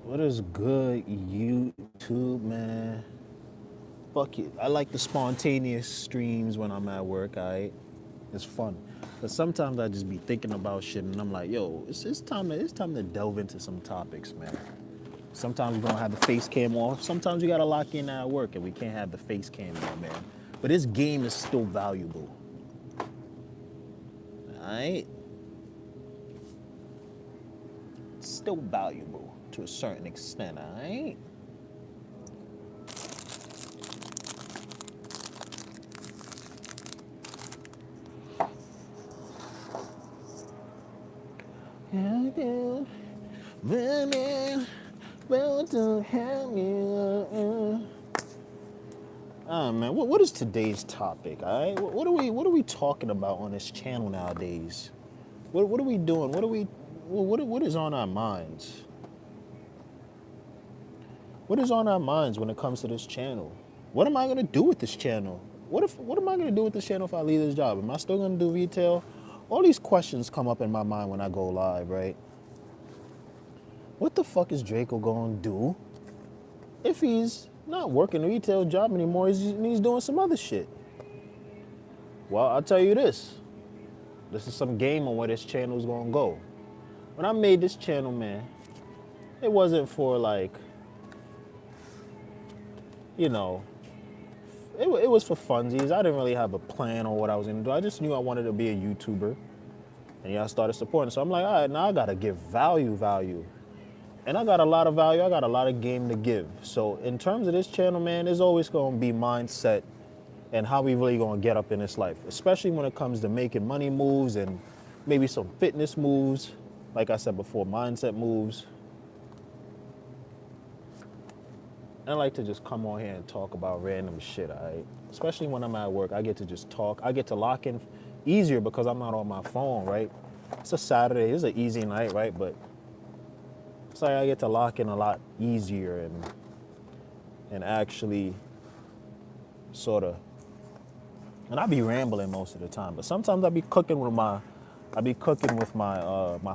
What is good, YouTube, man? Fuck it. I like the spontaneous streams when I'm at work, alright? It's fun. But sometimes I just be thinking about shit and I'm like, yo, it's time to delve into some topics, man. Sometimes we're gonna have the face cam off. Sometimes we gotta lock in at work and we can't have the face cam on, man. But this game is still valuable. Alright? It's still valuable to a certain extent, alright? Yeah, yeah. Women, well to have you. Man, what is today's topic? All right, what are we talking about on this channel nowadays? What are we doing? What is on our minds? What is on our minds when it comes to this channel? What am I gonna do with this channel? What am I gonna do with this channel if I leave this job? Am I still gonna do retail? All these questions come up in my mind when I go live, right? What the fuck is Draco gonna do if he's not working a retail job anymore, he's doing some other shit? Well, I'll tell you this. This is some game on where this channel is gonna go. When I made this channel, man, it wasn't for like, you know, it was for funsies. I didn't really have a plan on what I was gonna do. I just knew I wanted to be a YouTuber. And yeah, I started supporting. So I'm like, all right, now I gotta give value. And I got a lot of value. I got a lot of game to give. So in terms of this channel, man, there's always gonna be mindset and how we really gonna get up in this life, especially when it comes to making money moves and maybe some fitness moves. Like I said before, mindset moves. And I like to just come on here and talk about random shit, all right? Especially when I'm at work, I get to just talk. I get to lock in easier because I'm not on my phone, right? It's a Saturday, it's an easy night, right? But it's like I get to lock in a lot easier and actually sort of, and I be rambling most of the time, but sometimes I be cooking with my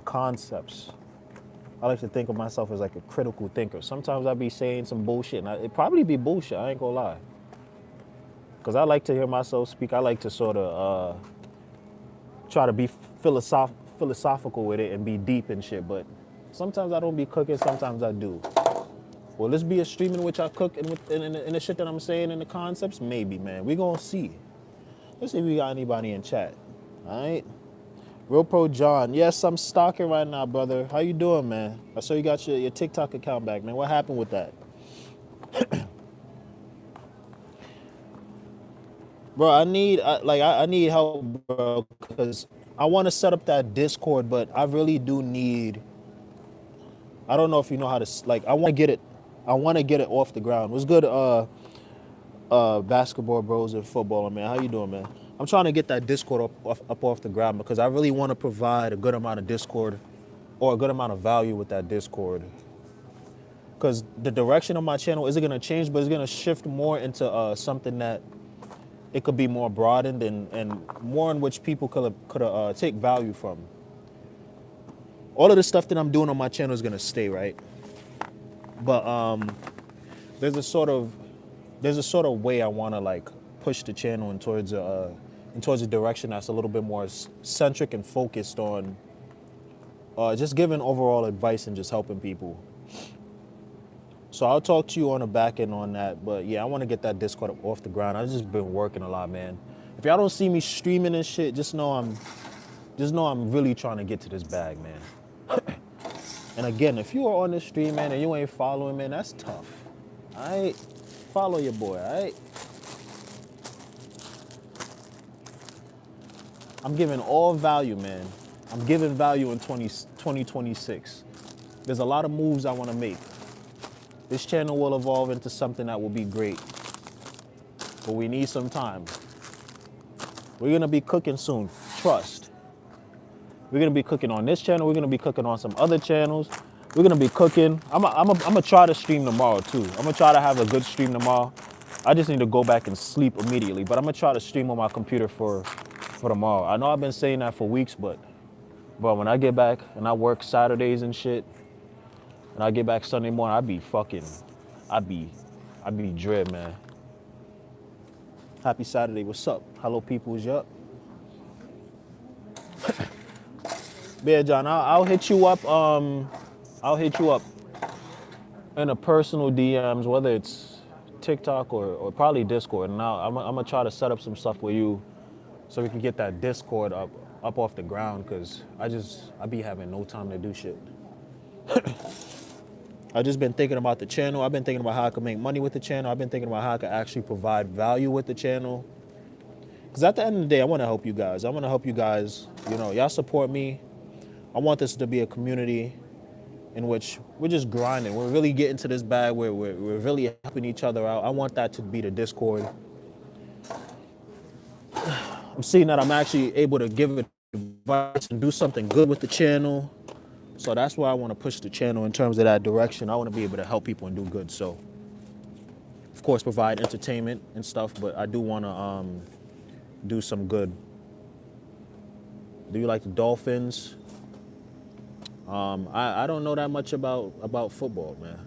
concepts. I like to think of myself as like a critical thinker. Sometimes I be saying some bullshit, and it probably be bullshit. I ain't gonna lie, because I like to hear myself speak. I like to sort of try to be philosophical with it and be deep and shit. But sometimes I don't be cooking. Sometimes I do. Will this be a stream in which I cook and in the shit that I'm saying in the concepts? Maybe, man. We gonna see. Let's see if we got anybody in chat. All right. Real Pro John. Yes, I'm stalking right now, brother. How you doing, man? I saw you got your TikTok account back, man. What happened with that? Bro, I need help, bro, because I want to set up that Discord, but I really do need. I don't know if you know how to like. I want to get it. I want to get it off the ground. What's good, basketball bros and footballer, man? How you doing, man? I'm trying to get that Discord up off the ground because I really want to provide a good amount of Discord or a good amount of value with that Discord. Because the direction of my channel isn't going to change, but it's going to shift more into something that it could be more broadened and more in which people could take value from. All of the stuff that I'm doing on my channel is going to stay, right? But there's a sort of way I want to like push the channel in towards a direction that's a little bit more centric and focused on just giving overall advice and just helping people. So I'll talk to you on the back end on that. But yeah, I want to get that Discord off the ground. I've just been working a lot, man. If y'all don't see me streaming and shit, just know I'm really trying to get to this bag, man. And again, if you are on this stream, man, and you ain't following, man, that's tough. All right? Follow your boy, all right? I'm giving all value, man. I'm giving value in 2026. There's a lot of moves I want to make. This channel will evolve into something that will be great. But we need some time. We're going to be cooking soon. Trust. We're going to be cooking on this channel. We're going to be cooking on some other channels. We're going to be cooking. I'm going to try to stream tomorrow, too. I'm going to try to have a good stream tomorrow. I just need to go back and sleep immediately. But I'm going to try to stream on my computer for tomorrow. I know I've been saying that for weeks, but when I get back and I work Saturdays and shit, And I get back Sunday morning, I'd be, I'd be dread, man. Happy Saturday, what's up? Hello, people, is you up? Yeah, John, I'll hit you up. I'll hit you up in a personal DMs, whether it's TikTok or probably Discord. And I'm gonna try to set up some stuff with you so we can get that Discord up off the ground, because I be having no time to do shit. I just been thinking about the channel. I've been thinking about how I can make money with the channel. I've been thinking about how I can actually provide value with the channel. Because at the end of the day, I want to help you guys. I want to help you guys. You know, y'all support me. I want this to be a community in which we're just grinding. We're really getting to this bag where we're really helping each other out. I want that to be the Discord. I'm seeing that I'm actually able to give advice and do something good with the channel. So that's why I want to push the channel in terms of that direction. I want to be able to help people and do good. So, of course, provide entertainment and stuff, but I do want to do some good. Do you like the Dolphins? I don't know that much about football, man.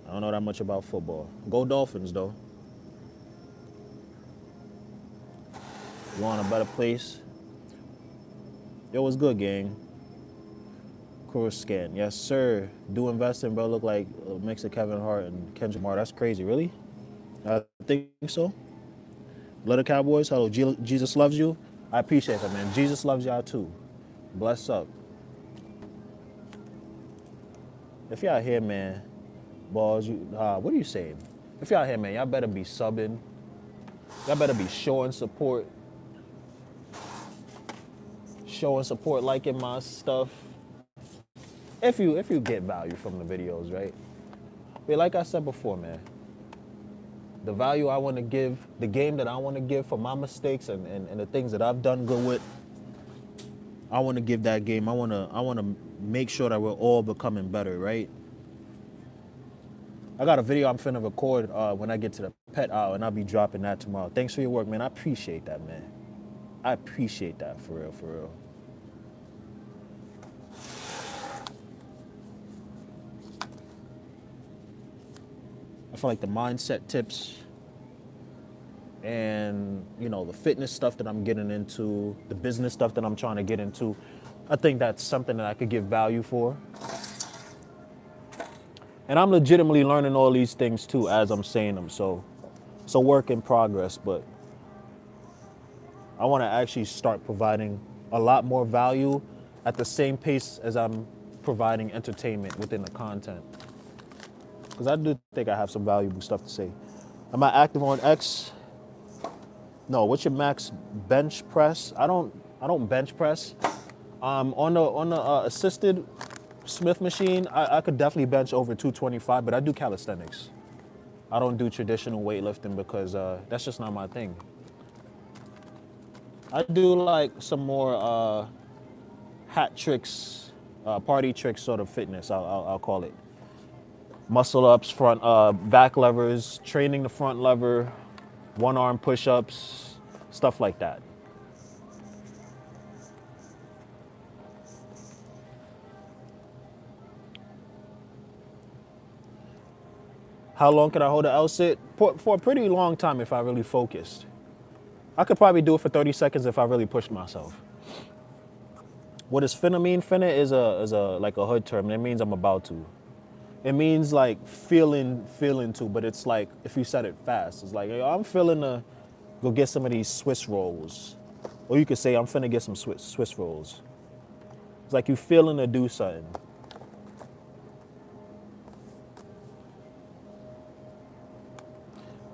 I don't know that much about football. Go Dolphins, though. You want a better place? Yo, what's good, gang? Course scan, yes sir. Do investing, bro. Look like a mix of Kevin Hart and Kendrick Lamar. That's crazy, really? I think so. Love the Cowboys. Hello, Jesus loves you. I appreciate that, man. Jesus loves y'all too. Bless up. If y'all here, man, balls, what are you saying? If y'all here, man, y'all better be subbing. Y'all better be showing support. Showing support, liking my stuff. If you get value from the videos, right? But like I said before, man, the value I want to give, the game that I want to give for my mistakes and the things that I've done good with, I want to give that game. I want to make sure that we're all becoming better, right? I got a video I'm finna record when I get to the pet aisle, and I'll be dropping that tomorrow. Thanks for your work, man. I appreciate that, man. I appreciate that, for real, for real. I feel like the mindset tips and, you know, the fitness stuff that I'm getting into, the business stuff that I'm trying to get into, I think that's something that I could give value for. And I'm legitimately learning all these things too as I'm saying them. So it's a work in progress, but I want to actually start providing a lot more value at the same pace as I'm providing entertainment within the content. Because I do think I have some valuable stuff to say. Am I active on X? No. What's your max bench press? I don't bench press. On the assisted Smith machine, I could definitely bench over 225, but I do calisthenics. I don't do traditional weightlifting because that's just not my thing. I do like some more hat tricks, party tricks sort of fitness, I'll call it. Muscle ups, front, back levers, training the front lever, one arm push-ups, stuff like that. How long can I hold an L sit? For a pretty long time if I really focused. I could probably do it for 30 seconds if I really pushed myself. What does finna mean? Finna is like a hood term. It means I'm about to. It means like feeling to, but it's like if you said it fast, it's like, I'm feeling to go get some of these Swiss rolls. Or you could say, I'm finna get some Swiss rolls. It's like you feeling to do something.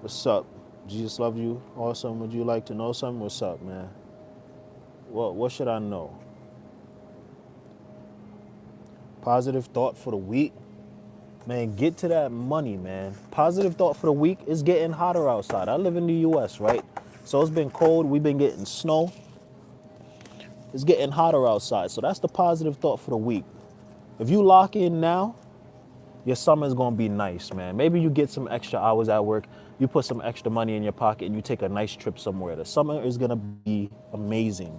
What's up? Jesus loves you. Awesome. Would you like to know something? What's up, man? What should I know? Positive thought for the week. Man, get to that money, man. Positive thought for the week is getting hotter outside. I live in the US, right? So it's been cold. We've been getting snow. It's getting hotter outside. So that's the positive thought for the week. If you lock in now, your summer's gonna be nice, man. Maybe you get some extra hours at work. You put some extra money in your pocket and you take a nice trip somewhere. The summer is gonna be amazing.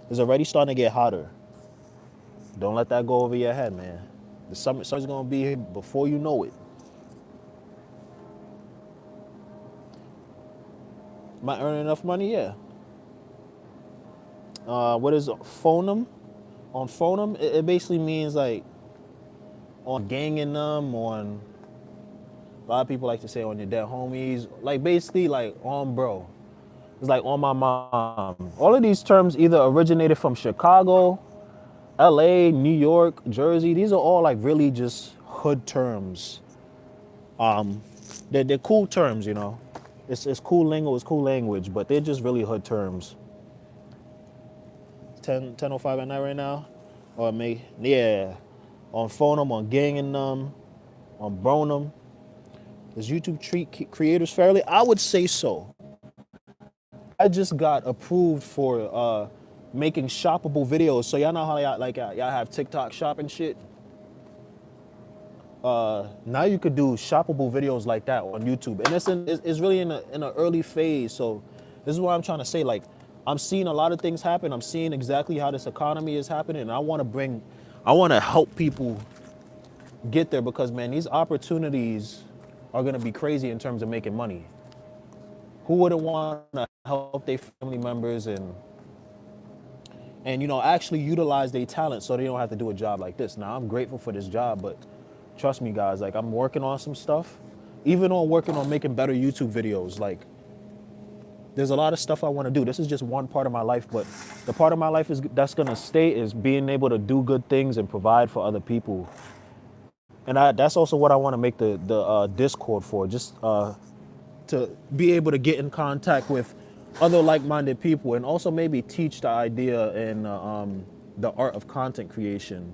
It's already starting to get hotter. Don't let that go over your head, man. The summer's gonna be here before you know it. Am I earning enough money? Yeah. What is Phonem? On Phonem, it basically means like on ganging them, on a lot of people like to say on your dead homies, like basically like on bro. It's like on my mom. All of these terms either originated from Chicago, LA, New York, Jersey. These are all like really just hood terms. They're cool terms, you know. It's cool lingo, it's cool language, but they're just really hood terms. 10:05 at night right now, or me, yeah. On Phonem, on ganging them, on Bronum. Does YouTube treat creators fairly? I would say so. I just got approved for making shoppable videos. So y'all know how y'all have TikTok shop and shit. Now you could do shoppable videos like that on YouTube, and it's really in an early phase. So this is what I'm trying to say. Like, I'm seeing a lot of things happen. I'm seeing exactly how this economy is happening, and I want to help people get there because man, these opportunities are gonna be crazy in terms of making money. Who wouldn't want to help their family members and you know actually utilize their talent so they don't have to do a job like this? Now I'm grateful for this job, but trust me guys, like I'm working on some stuff, even on working on making better YouTube videos. Like there's a lot of stuff I want to do. This is just one part of my life, but the part of my life that's gonna stay is being able to do good things and provide for other people. And that's also what I want to make the Discord for, just to be able to get in contact with other like-minded people and also maybe teach the idea and the art of content creation.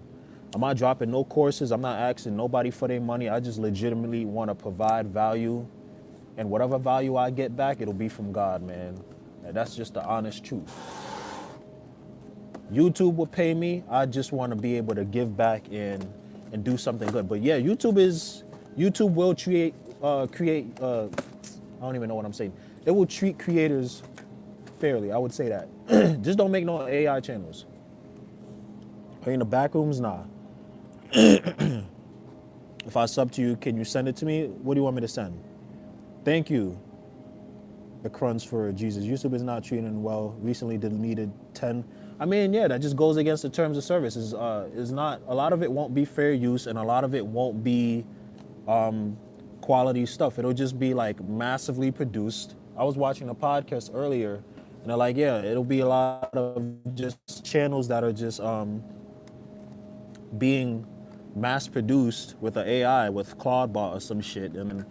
I'm not dropping no courses. I'm not asking nobody for their money. I just legitimately want to provide value, and whatever value I get back, it'll be from God, man. And that's just the honest truth. YouTube will pay me. I just want to be able to give back and do something good. But yeah, YouTube will create I don't even know what I'm saying. It will treat creators fairly. I would say that. Just don't make no AI channels. Are you in the back rooms? Nah. If I sub to you, can you send it to me? What do you want me to send? Thank you. The cruns for Jesus. YouTube is not treating well. Recently deleted 10. I mean, yeah, that just goes against the terms of service. Is not a lot of it won't be fair use, and a lot of it won't be quality stuff. It'll just be like massively produced. I was watching a podcast earlier, and they're like, yeah, it'll be a lot of just channels that are just being mass produced with an AI, with Claudebot or some shit, and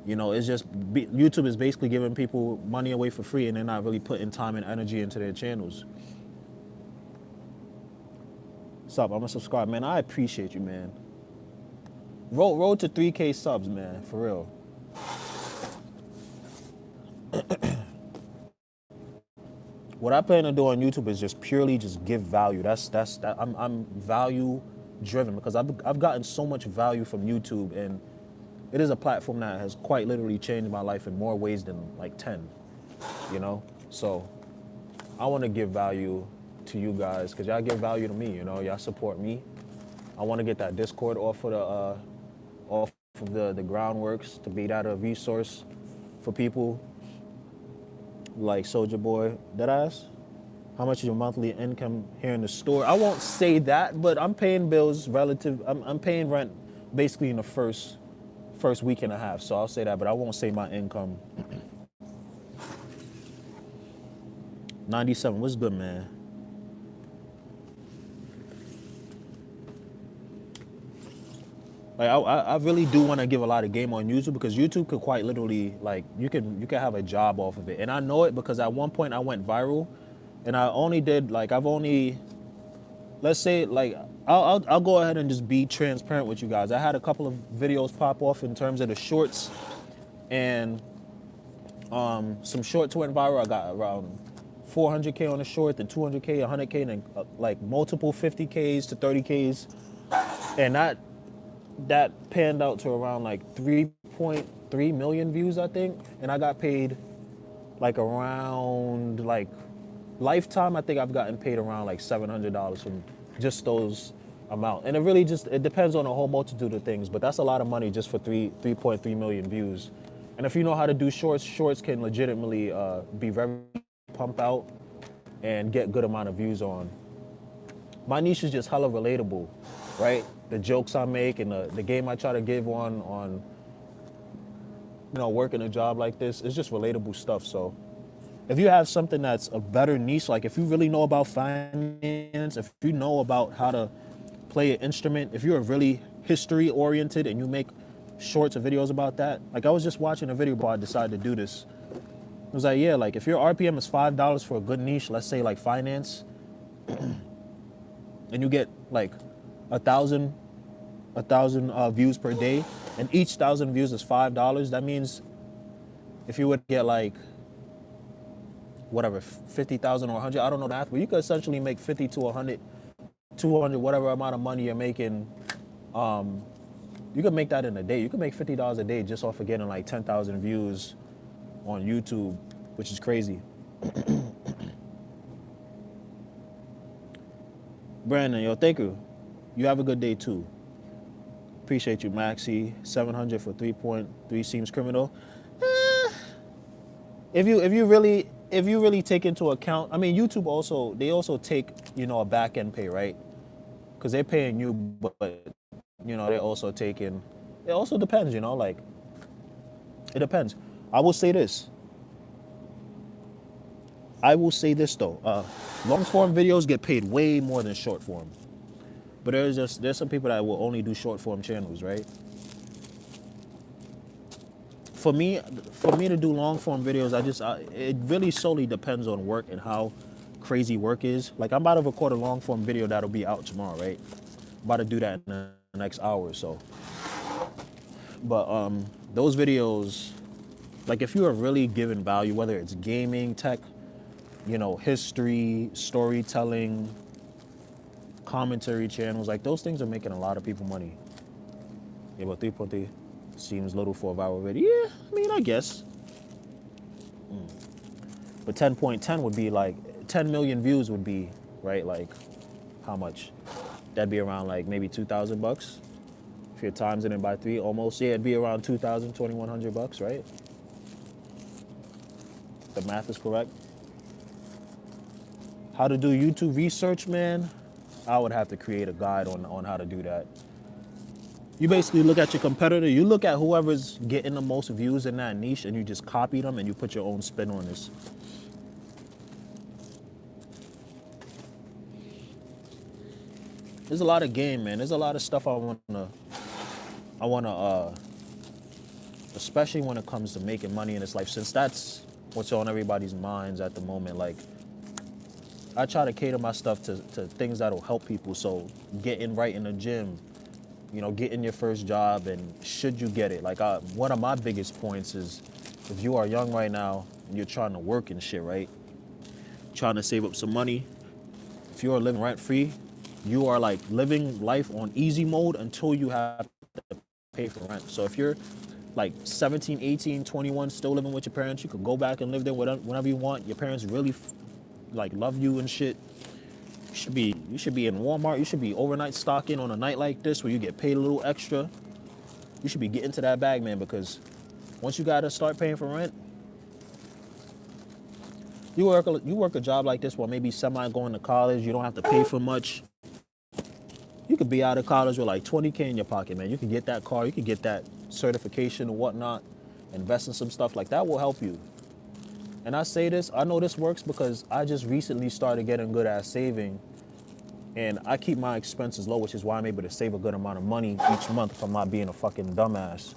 you know, it's just YouTube is basically giving people money away for free, and they're not really putting time and energy into their channels. What's up? I'm gonna subscribe, man. I appreciate you, man. Road to 3K subs, man, for real. What I plan to do on YouTube is just purely just give value. I'm value driven because I've gotten so much value from YouTube, and it is a platform that has quite literally changed my life in more ways than like 10, you know? So I want to give value to you guys because y'all give value to me, you know? Y'all support me. I want to get that Discord off of the groundworks to be that a resource for people like Soulja Boy. Deadass? How much is your monthly income here in the store? I won't say that, but I'm paying bills I'm paying rent basically in the first week and a half, so I'll say that, but I won't say my income. 97, what's good, man? Like I really do want to give a lot of game on YouTube because YouTube could quite literally, like, you can have a job off of it, and I know it because at one point I went viral, and I only did like let's say like I'll go ahead and just be transparent with you guys. I had a couple of videos pop off in terms of the shorts, and some shorts went viral. I got around 400K on the short, then 200K, 100K, and then like multiple 50Ks to 30Ks, and that panned out to around like 3.3 million views, I think, and I got paid like around like lifetime. I think I've gotten paid around like $700 from just those amount. And it really just, it depends on a whole multitude of things, but that's a lot of money just for 3.3 million views. And if you know how to do shorts, shorts can legitimately be very pump out and get good amount of views on. My niche is just hella relatable, right? The jokes I make and the game I try to give on working a job like this, it's just relatable stuff. So if you have something that's a better niche, like if you really know about finance, if you know about how to play an instrument, if you're really history oriented and you make shorts or videos about that, like I was just watching a video before I decided to do this. It was like, yeah, like if your RPM is $5 for a good niche, let's say like finance, and you get like a thousand views per day, and each 1,000 views is $5, that means if you would get like whatever 50,000 or 100, I don't know the math, but you could essentially make 50 to 100, 200, whatever amount of money you're making. You could make that in a day. You could make $50 a day just off of getting like 10,000 views on YouTube, which is crazy. Brandon, yo, thank you. You have a good day too. Appreciate you, Maxi. 700 for 3.3 seems criminal. If you really take into account, I mean, YouTube also, they also take, a back end pay, right? Because they're paying you, but they're also taking, it also depends, like, it depends. I will say this though, long form videos get paid way more than short form. But there's some people that will only do short form channels, right? For me to do long form videos, it really solely depends on work and how crazy work is. Like I'm about to record a long form video that'll be out tomorrow, right? I'm about to do that in the next hour or so. But those videos, like if you are really giving value, whether it's gaming, tech, history, storytelling, commentary channels, like those things are making a lot of people money. Yeah, but 3.3 seems little for a viral video. Yeah, I mean, I guess. But 10.10 would be like, 10 million views would be, right? Like, how much? That'd be around like maybe $2,000. If you're timesing it by 3, almost, yeah, it'd be around $2,000, $2,100, right? The math is correct. How to do YouTube research, man? I would have to create a guide on how to do that. You basically look at your competitor, you look at whoever's getting the most views in that niche and you just copy them and you put your own spin on this. There's a lot of game, man. There's a lot of stuff I wanna, especially when it comes to making money in this life, since that's what's on everybody's minds at the moment. Like, I try to cater my stuff to things that'll help people. So getting right in the gym, getting your first job, and should you get it? Like, one of my biggest points is if you are young right now and you're trying to work and shit, right? Trying to save up some money. If you are living rent free, you are like living life on easy mode until you have to pay for rent. So if you're like 17, 18, 21, still living with your parents, you could go back and live there whenever you want. Your parents really like love you and shit. You should be in Walmart. You should be overnight stocking on a night like this where you get paid a little extra. You should be getting to that bag, man, because once you gotta start paying for rent, you work a job like this while maybe semi going to college. You don't have to pay for much. You could be out of college with like 20K in your pocket, man. You can get that car. You can get that certification and whatnot. Invest in some stuff like that will help you. And I say this, I know this works because I just recently started getting good at saving, and I keep my expenses low, which is why I'm able to save a good amount of money each month if I'm not being a fucking dumbass.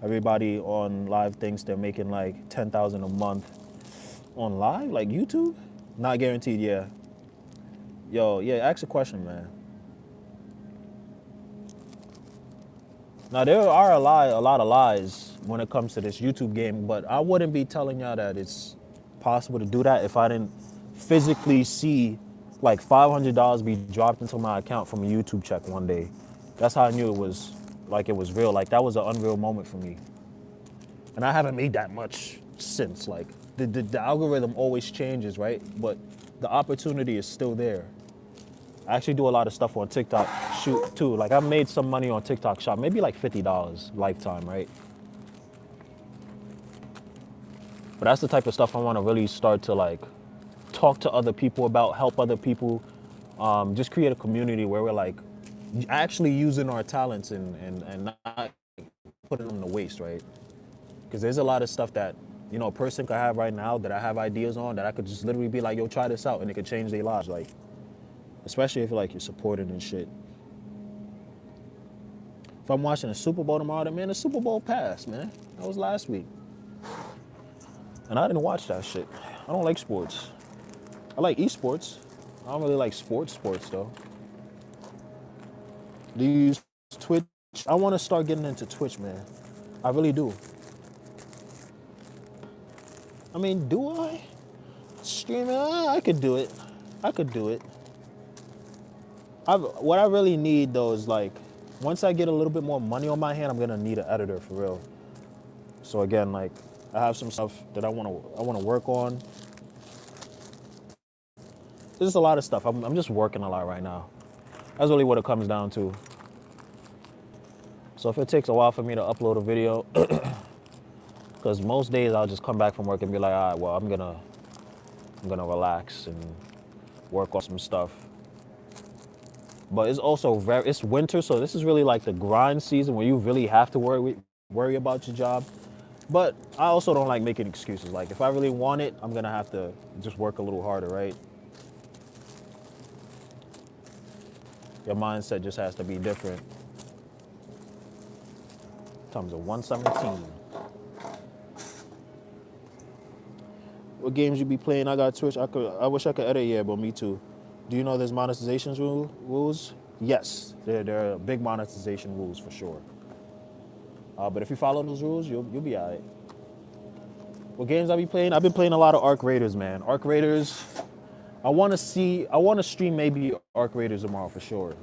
Everybody on live thinks they're making like 10,000 a month on live, like YouTube? Not guaranteed, yeah. Yo, yeah, ask a question, man. Now, there are a lot of lies when it comes to this YouTube game, but I wouldn't be telling y'all that it's possible to do that if I didn't physically see like $500 be dropped into my account from a YouTube check one day. That's how I knew it was real. Like, that was an unreal moment for me. And I haven't made that much since. Like, the algorithm always changes, right? But the opportunity is still there. I actually do a lot of stuff on TikTok shoot too. Like I made some money on TikTok shop, maybe like $50 lifetime, right? But that's the type of stuff I want to really start to like talk to other people about, help other people, just create a community where we're like actually using our talents and not putting them to waste, right? Because there's a lot of stuff that, you know, a person could have right now that I have ideas on that I could just literally be like, yo, try this out, and it could change their lives. Like, especially if like you're supported and shit. If I'm watching the Super Bowl tomorrow, then man, the Super Bowl passed, man. That was last week. And I didn't watch that shit. I don't like sports. I like esports. I don't really like sports though. Do you use Twitch? I want to start getting into Twitch, man. I really do. I mean, do I? Streaming? I could do it. I could do it. What I really need though is like, once I get a little bit more money on my hand, I'm gonna need an editor for real. So again, like, I have some stuff that I wanna work on. There's a lot of stuff. I'm just working a lot right now. That's really what it comes down to. So if it takes a while for me to upload a video, because most days I'll just come back from work and be like, all right, well, I'm gonna relax and work on some stuff. But it's also it's winter, so this is really like the grind season where you really have to worry about your job. But I also don't like making excuses. Like if I really want it, I'm gonna have to just work a little harder, right? Your mindset just has to be different. Times of 117. What games you be playing? I got Twitch. I wish I could edit, yeah, but me too. Do you know there's monetization rules? Yes, there are big monetization rules for sure. But if you follow those rules, you'll be all right. What games I be playing? I've been playing a lot of Arc Raiders, man. Arc Raiders. I want to stream maybe Arc Raiders tomorrow for sure.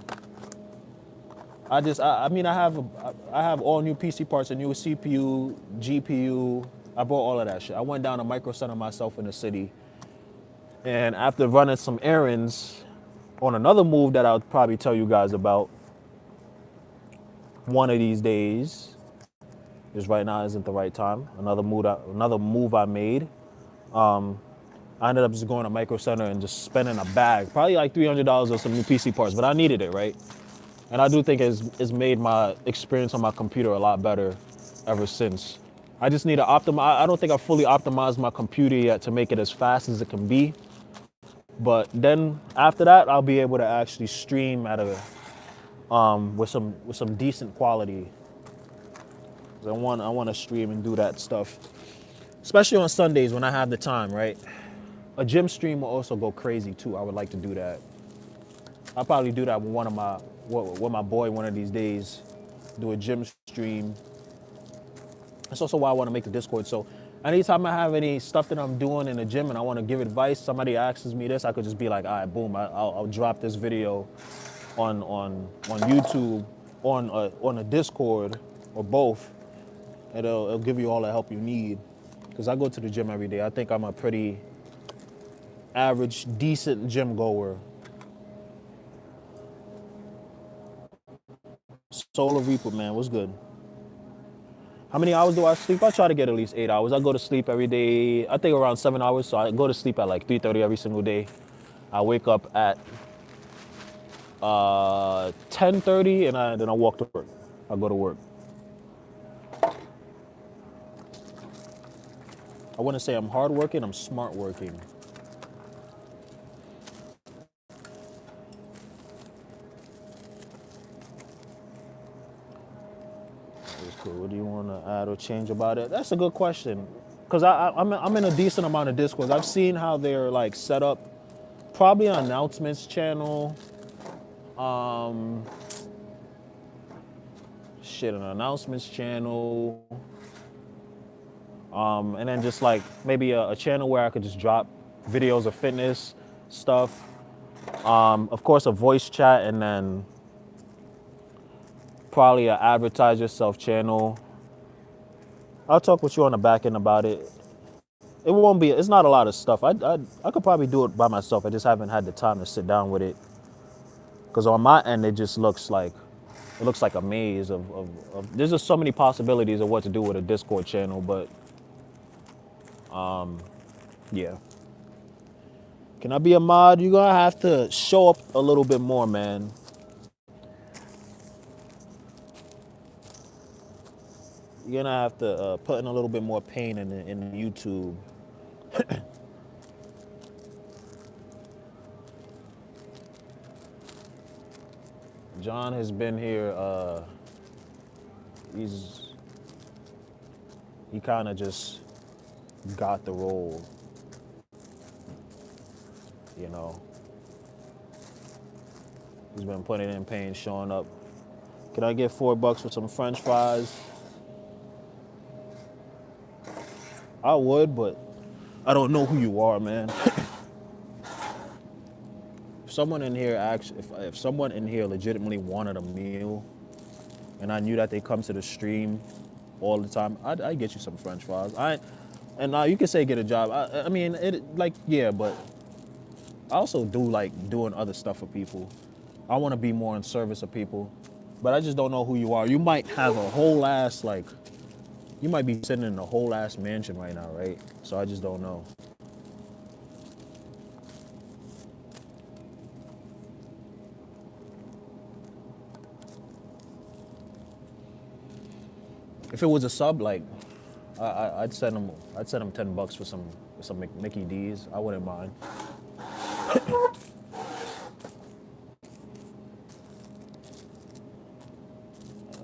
I have all new PC parts, a new CPU, GPU. I bought all of that shit. I went down to Micro Center myself in the city. And after running some errands on another move that I'll probably tell you guys about one of these days, because right now isn't the right time. Another move I made. I ended up just going to Micro Center and just spending a bag, probably like $300 on some new PC parts, but I needed it, right? And I do think it's made my experience on my computer a lot better ever since. I just need to optimize. I don't think I fully optimized my computer yet to make it as fast as it can be. But then after that, I'll be able to actually stream at with some decent quality. I want to stream and do that stuff, especially on Sundays when I have the time, right? A gym stream will also go crazy too. I would like to do that. I'll probably do that with my boy one of these days. Do a gym stream. That's also why I want to make the Discord. So anytime I have any stuff that I'm doing in the gym and I want to give advice, somebody asks me this, I could just be like, all right, boom, I'll drop this video on YouTube, on a Discord, or both. And it'll give you all the help you need. Because I go to the gym every day. I think I'm a pretty average, decent gym goer. Solar Reaper, man, what's good? How many hours do I sleep? I try to get at least 8 hours. I go to sleep every day, I think around 7 hours. So I go to sleep at like 3:30 every single day. I wake up at 10:30 and then I walk to work. I go to work. I wouldn't say I'm hardworking, I'm smart working. Cool. What do you want to add or change about it? That's a good question. Because I'm in a decent amount of Discords. I've seen how they're like set up. Probably an announcements channel. An announcements channel. And then just like maybe a channel where I could just drop videos of fitness stuff. Of course, a voice chat, and then probably an advertise yourself channel. I'll talk with you on the back end about it. It's not a lot of stuff. I could probably do it by myself. I just haven't had the time to sit down with it. Because on my end, it just looks like a maze of there's just so many possibilities of what to do with a Discord channel, but yeah. Can I be a mod? You're gonna have to show up a little bit more, man. You're gonna have to put in a little bit more pain in YouTube. John has been here. He kind of just got the role, you know. He's been putting in pain, showing up. Can I get $4 for some French fries? I would, but I don't know who you are, man. If someone in here if someone in here legitimately wanted a meal, and I knew that they come to the stream all the time, I'd get you some French fries. You can say get a job. I mean, yeah, but I also do like doing other stuff for people. I want to be more in service of people, but I just don't know who you are. You might have a whole ass you might be sitting in a whole ass mansion right now, right? So I just don't know. If it was a sub, I'd send him $10 for some Mickey D's. I wouldn't mind.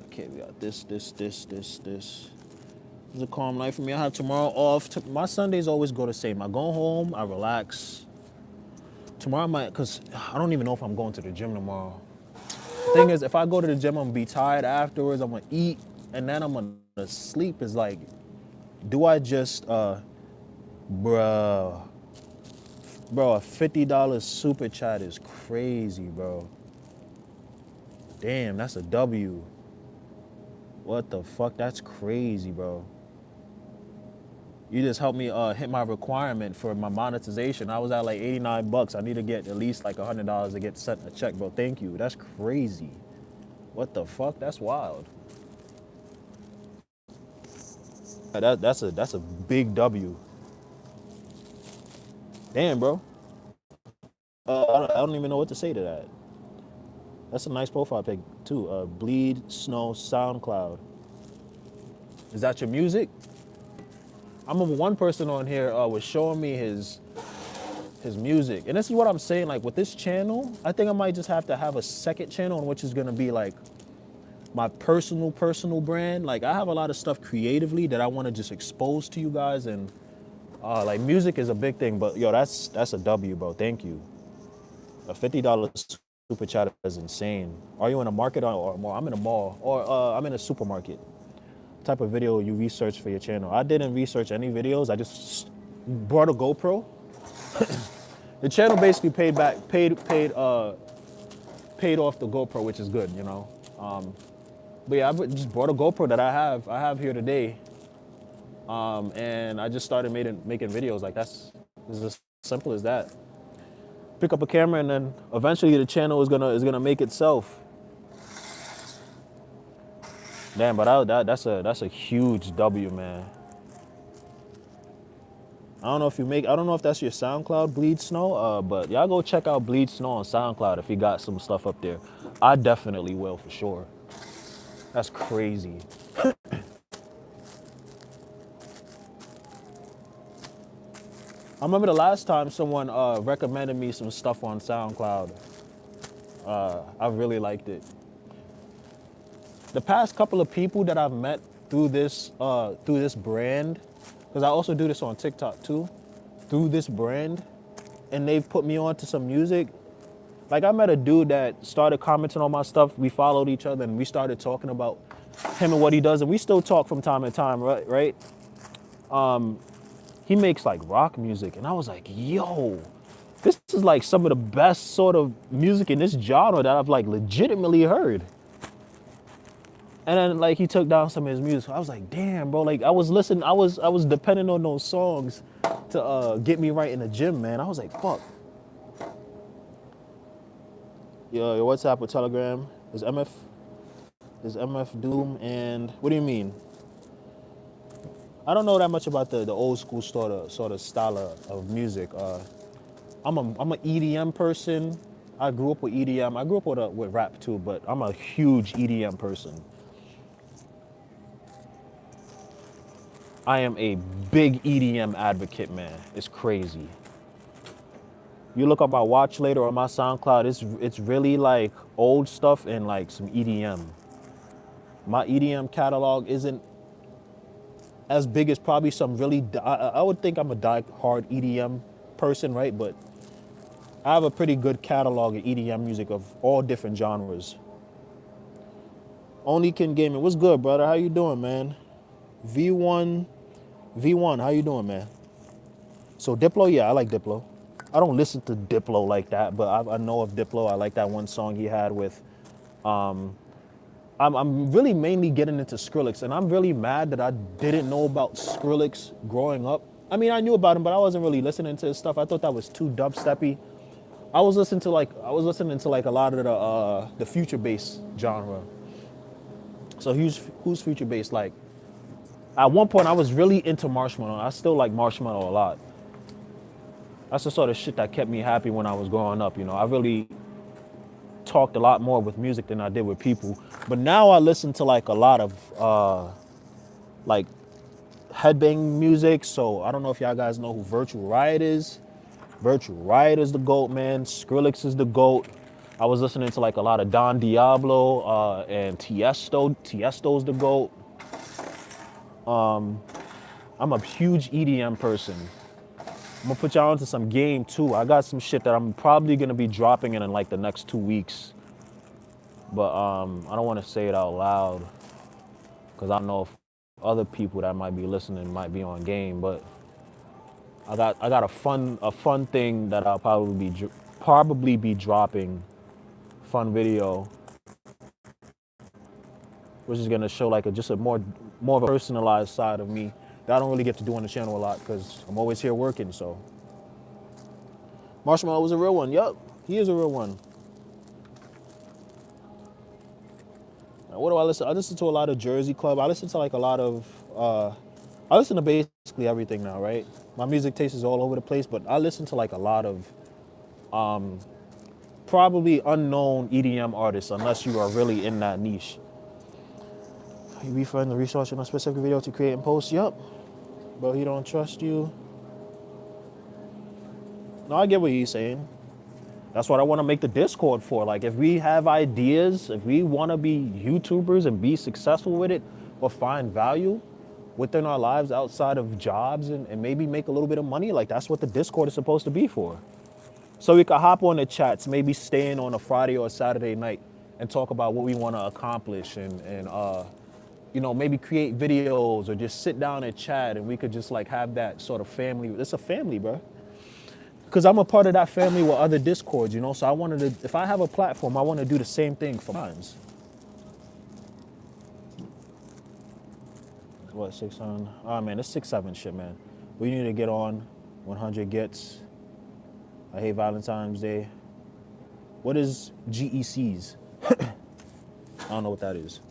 Okay, we got this. This is a calm night for me. I have tomorrow off. My Sundays always go the same. I go home, I relax. Tomorrow because I don't even know if I'm going to the gym tomorrow. The thing is, if I go to the gym, I'm gonna be tired afterwards. I'm gonna eat, and then I'm gonna sleep. Is like, do I just, bro, a $50 super chat is crazy, bro. Damn, that's a W. What the fuck? That's crazy, bro. You just helped me hit my requirement for my monetization. I was at like $89. I need to get at least like $100 to get sent a check, bro. Thank you. That's crazy. What the fuck? That's wild. That's a big W. Damn, bro. I don't even know what to say to that. That's a nice profile pic too. Bleed Snow SoundCloud. Is that your music? I remember one person on here was showing me his music, and this is what I'm saying. Like with this channel, I think I might just have to have a second channel, which is gonna be like my personal brand. Like I have a lot of stuff creatively that I want to just expose to you guys, and like music is a big thing. But yo, that's a W, bro. Thank you. A $50 super chat is insane. Are you in a market or a mall? I'm in a mall, or I'm in a supermarket. Type of video you research for your channel? I didn't research any videos. I just brought a GoPro. The channel basically paid off the GoPro, which is good, you know. But yeah, I just brought a GoPro that I have here today, and I just started making videos. Like it's as simple as that. Pick up a camera, and then eventually the channel is gonna make itself. Damn, but that's a huge W, man. I don't know if that's your SoundCloud, Bleed Snow, but y'all go check out Bleed Snow on SoundCloud if he got some stuff up there. I definitely will, for sure. That's crazy. I remember the last time someone recommended me some stuff on SoundCloud. I really liked it. The past couple of people that I've met through this brand, because I also do this on TikTok too, through this brand, and they've put me on to some music. Like I met a dude that started commenting on my stuff. We followed each other and we started talking about him and what he does, and we still talk from time to time, right? He makes like rock music, and I was like, yo, this is like some of the best sort of music in this genre that I've like legitimately heard. And then like he took down some of his music. I was like, damn, bro. Like I was listening, I was depending on those songs to get me right in the gym, man. I was like, fuck. your WhatsApp or Telegram is MF Doom, and what do you mean? I don't know that much about the old school sort of style of music. I'm a EDM person. I grew up with EDM. I grew up with rap too, but I'm a huge EDM person. I am a big EDM advocate, man. It's crazy. You look up my watch later on my SoundCloud. It's really like old stuff and like some EDM. My EDM catalog isn't as big as probably some really. I would think I'm a die-hard EDM person, right? But I have a pretty good catalog of EDM music of all different genres. Only Kin Gaming, what's good, brother? How you doing, man? V1, V1, how you doing, man? So Diplo, yeah, I like Diplo. I don't listen to Diplo like that, but I know of Diplo. I like that one song he had with. I'm really mainly getting into Skrillex, and I'm really mad that I didn't know about Skrillex growing up. I mean, I knew about him, but I wasn't really listening to his stuff. I thought that was too dubsteppy. I was listening to like a lot of the future bass genre. So who's future bass? Like at one point, I was really into Marshmallow. I still like Marshmallow a lot. That's the sort of shit that kept me happy when I was growing up. I really talked a lot more with music than I did with people. But now I listen to like a lot of like headbang music. So I don't know if y'all guys know who Virtual Riot is. Virtual Riot is the GOAT, man. Skrillex is the GOAT. I was listening to like a lot of Don Diablo and Tiesto. Tiesto's the GOAT. I'm a huge EDM person. I'm gonna put y'all onto some game too. I got some shit that I'm probably gonna be dropping in like the next 2 weeks. But I don't want to say it out loud because I don't know if other people that might be listening might be on game. But I got a fun thing that I'll probably be dropping. Fun video, which is gonna show like just a more of a personalized side of me that I don't really get to do on the channel a lot because I'm always here working. So Marshmallow was a real one. Yup, he is a real one. Now, what do I listen? I listen to a lot of Jersey Club. I listen to like a lot of. I listen to basically everything now, right? My music taste is all over the place, but I listen to like a lot of probably unknown EDM artists unless you are really in that niche. You refund the resource in a specific video to create and post. Yup, but he don't trust you. No, I get what he's saying. That's what I want to make the Discord for. Like, if we have ideas, if we want to be YouTubers and be successful with it or find value within our lives outside of jobs and maybe make a little bit of money, like, that's what the Discord is supposed to be for. So we could hop on the chats, maybe stay in on a Friday or a Saturday night and talk about what we want to accomplish and maybe create videos or just sit down and chat and we could just like have that sort of family. It's a family, bro. Because I'm a part of that family with other Discords, so I wanted to, if I have a platform, I want to do the same thing for mine. What, 600? Oh, man, it's 6-7 shit, man. We need to get on 100 gets. I hate Valentine's Day. What is GECs? I don't know what that is.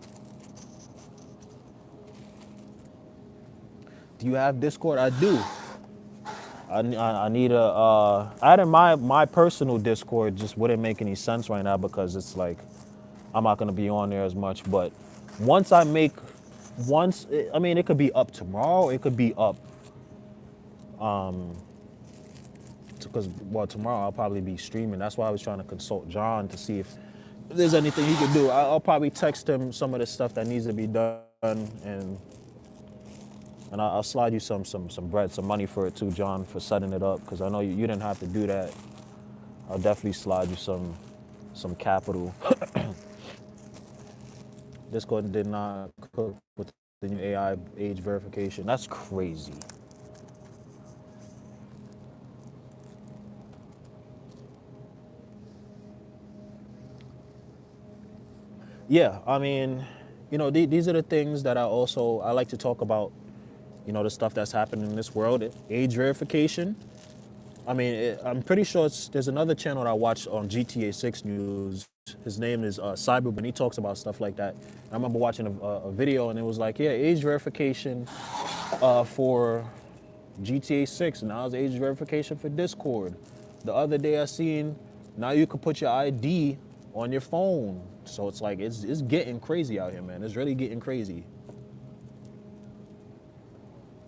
Do you have Discord? I do. I need adding my personal Discord just wouldn't make any sense right now because it's like I'm not gonna be on there as much. But it could be up tomorrow. It could be up because tomorrow I'll probably be streaming. That's why I was trying to consult John to see if there's anything he could do. I'll probably text him some of the stuff that needs to be done and I'll slide you some bread, some money for it too, John, for setting it up, because I know you didn't have to do that. I'll definitely slide you some capital. Discord did not cook with the new AI age verification. That's crazy. Yeah, I mean, these are the things that I like to talk about. The stuff that's happening in this world, age verification. I mean, I'm pretty sure there's another channel that I watch on GTA 6 news. His name is Cyber, and he talks about stuff like that. I remember watching a video, and it was like, yeah, age verification for GTA 6. Now it's age verification for Discord. The other day I seen, now you can put your ID on your phone. So it's like, it's getting crazy out here, man. It's really getting crazy.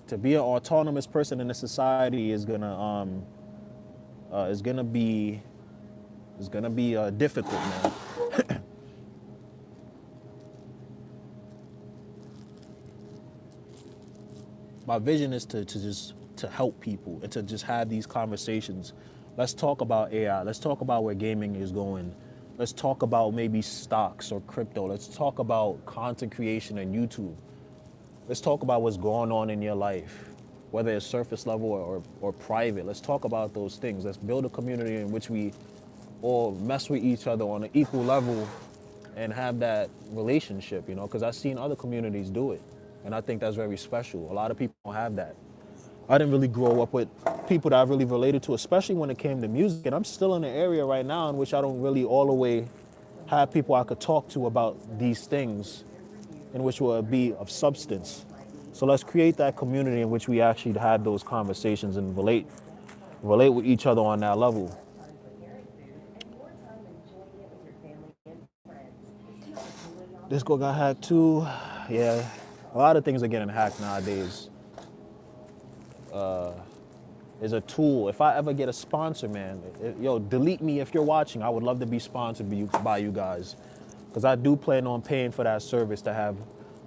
To be an autonomous person in a society is gonna be difficult, man. My vision is to help people and to just have these conversations. Let's talk about AI. Let's talk about where gaming is going. Let's talk about maybe stocks or crypto. Let's talk about content creation and YouTube. Let's talk about what's going on in your life, whether it's surface level or private. Let's talk about those things. Let's build a community in which we all mess with each other on an equal level and have that relationship, because I've seen other communities do it. And I think that's very special. A lot of people don't have that. I didn't really grow up with people that I really related to, especially when it came to music. And I'm still in an area right now in which I don't really all the way have people I could talk to about these things in which will be of substance. So let's create that community in which we actually have those conversations and relate with each other on that level. Discord got hacked too. Yeah, a lot of things are getting hacked nowadays. Is a tool. If I ever get a sponsor, man, yo, delete me if you're watching. I would love to be sponsored by you guys, because I do plan on paying for that service to have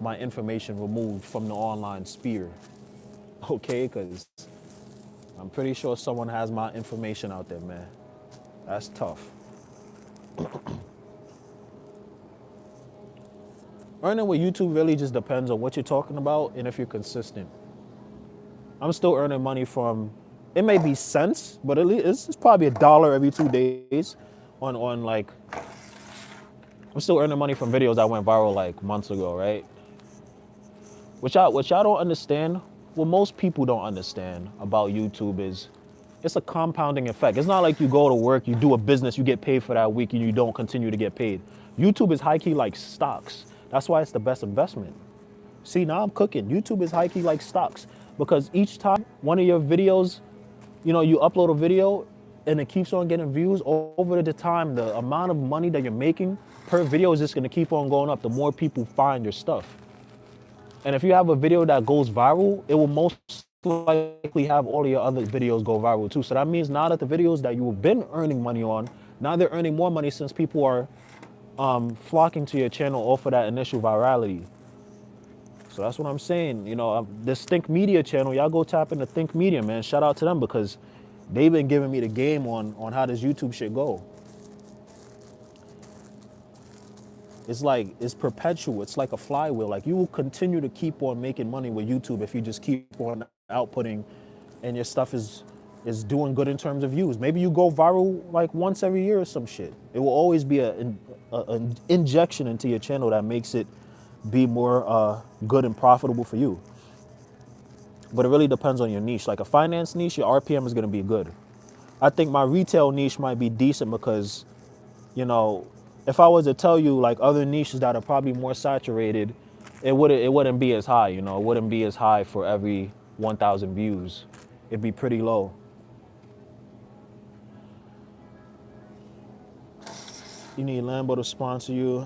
my information removed from the online sphere. Okay, because I'm pretty sure someone has my information out there, man. That's tough. Earning with YouTube really just depends on what you're talking about and if you're consistent. I'm still earning money from, it may be cents, but at least it's probably $1 every 2 days on like, I'm still earning money from videos that went viral like months ago, right? Which y'all don't understand, what most people don't understand about YouTube is it's a compounding effect. It's not like you go to work, you do a business, you get paid for that week and you don't continue to get paid. YouTube is high-key like stocks. That's why it's the best investment. See, now I'm cooking. YouTube is high-key like stocks, because each time one of your videos, you upload a video and it keeps on getting views, over the time, the amount of money that you're making per video is just gonna keep on going up the more people find your stuff. And if you have a video that goes viral, it will most likely have all of your other videos go viral too. So that means now that the videos that you've been earning money on, now they're earning more money since people are flocking to your channel off of that initial virality. So that's what I'm saying. This Think Media channel, y'all go tap into Think Media, man. Shout out to them, because they've been giving me the game on how this YouTube shit go. It's like, it's perpetual. It's like a flywheel. Like, you will continue to keep on making money with YouTube if you just keep on outputting and your stuff is doing good in terms of views. Maybe you go viral like once every year or some shit. It will always be an injection into your channel that makes it be more good and profitable for you. But it really depends on your niche. Like a finance niche, your RPM is going to be good. I think my retail niche might be decent because, if I was to tell you like other niches that are probably more saturated, it wouldn't be as high. It wouldn't be as high for every 1,000 views. It'd be pretty low. You need Lambo to sponsor you.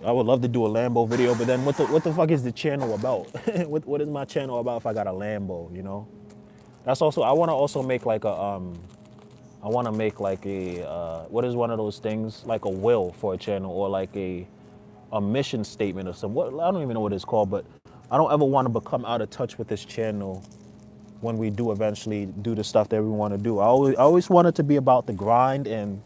I would love to do a Lambo video, but then what the fuck is the channel about? what is my channel about if I got a Lambo? That's also, I want to also make like a what is one of those things, like a will for a channel, or like a mission statement or something. I don't even know what it's called, but I don't ever want to become out of touch with this channel when we do eventually do the stuff that we want to do. I always want it to be about the grind and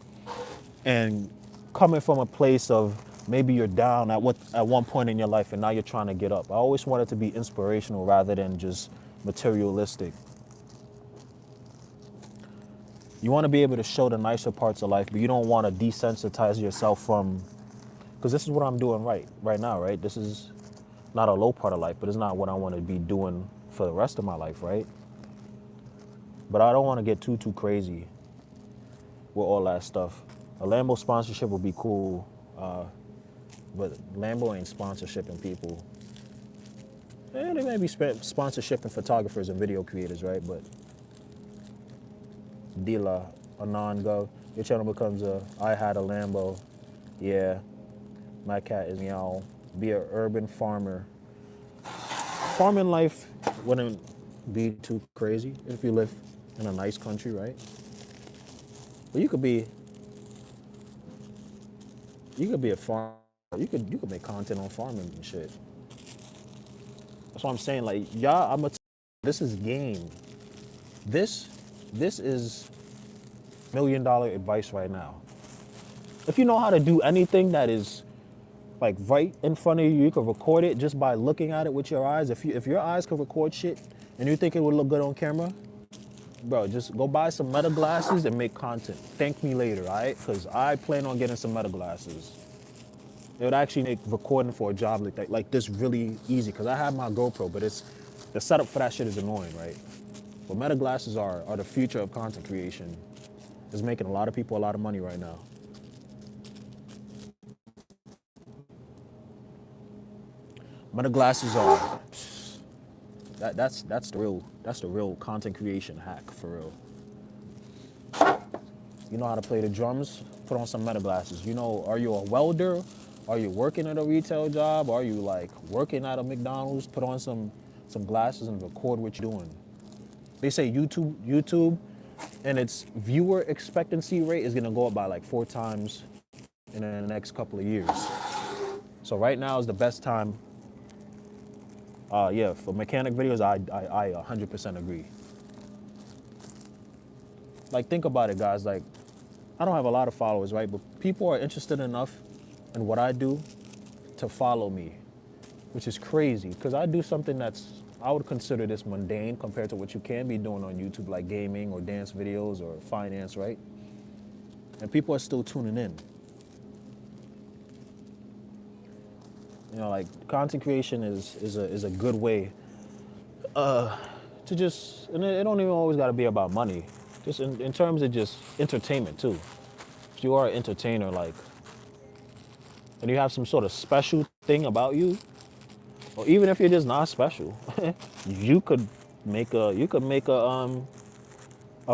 coming from a place of maybe you're down at one point in your life and now you're trying to get up. I always want it to be inspirational rather than just materialistic. You want to be able to show the nicer parts of life, but you don't want to desensitize yourself from, because this is what I'm doing right now, right? This is not a low part of life, but it's not what I want to be doing for the rest of my life, right? But I don't want to get too crazy. with all that stuff. A Lambo sponsorship would be cool, but Lambo ain't sponsorshipping people. And they may be sponsorshipping photographers and video creators, right? But Dila, a non-gov, your channel becomes I had a Lambo. Yeah, my cat is meow. Be an urban farmer. Farming life wouldn't be too crazy if you live in a nice country, right? But you could be a farmer. You could make content on farming and shit. That's what I'm saying. Like, y'all, this is game. This is $1 million advice right now. If you know how to do anything that is like right in front of you, you can record it just by looking at it with your eyes. If your eyes can record shit and you think it would look good on camera, bro, just go buy some Meta glasses and make content. Thank me later, all right? Because I plan on getting some Meta glasses. It would actually make recording for a job like this really easy. Because I have my GoPro, but the setup for that shit is annoying, right? But Meta glasses are the future of content creation. It's making a lot of people a lot of money right now. Meta glasses are that's the real content creation hack for real. You know how to play the drums? Put on some Meta glasses. You know, are you a welder? Are you working at a retail job? Are you like working at a McDonald's? Put on some glasses and record what you're doing. They say YouTube and its viewer expectancy rate is gonna go up by like 4 times in the next couple of years. So right now is the best time. Yeah, for mechanic videos, I 100% agree. Like, think about it, guys. Like, I don't have a lot of followers, right? But people are interested enough in what I do to follow me, which is crazy because I do something I would consider this mundane compared to what you can be doing on YouTube, like gaming or dance videos or finance, right? And people are still tuning in. You know, like content creation is a good way to just, and it don't even always got to be about money. Just in terms of just entertainment too. If you are an entertainer, like, and you have some sort of special thing about you, or even if you're just not special, you could make a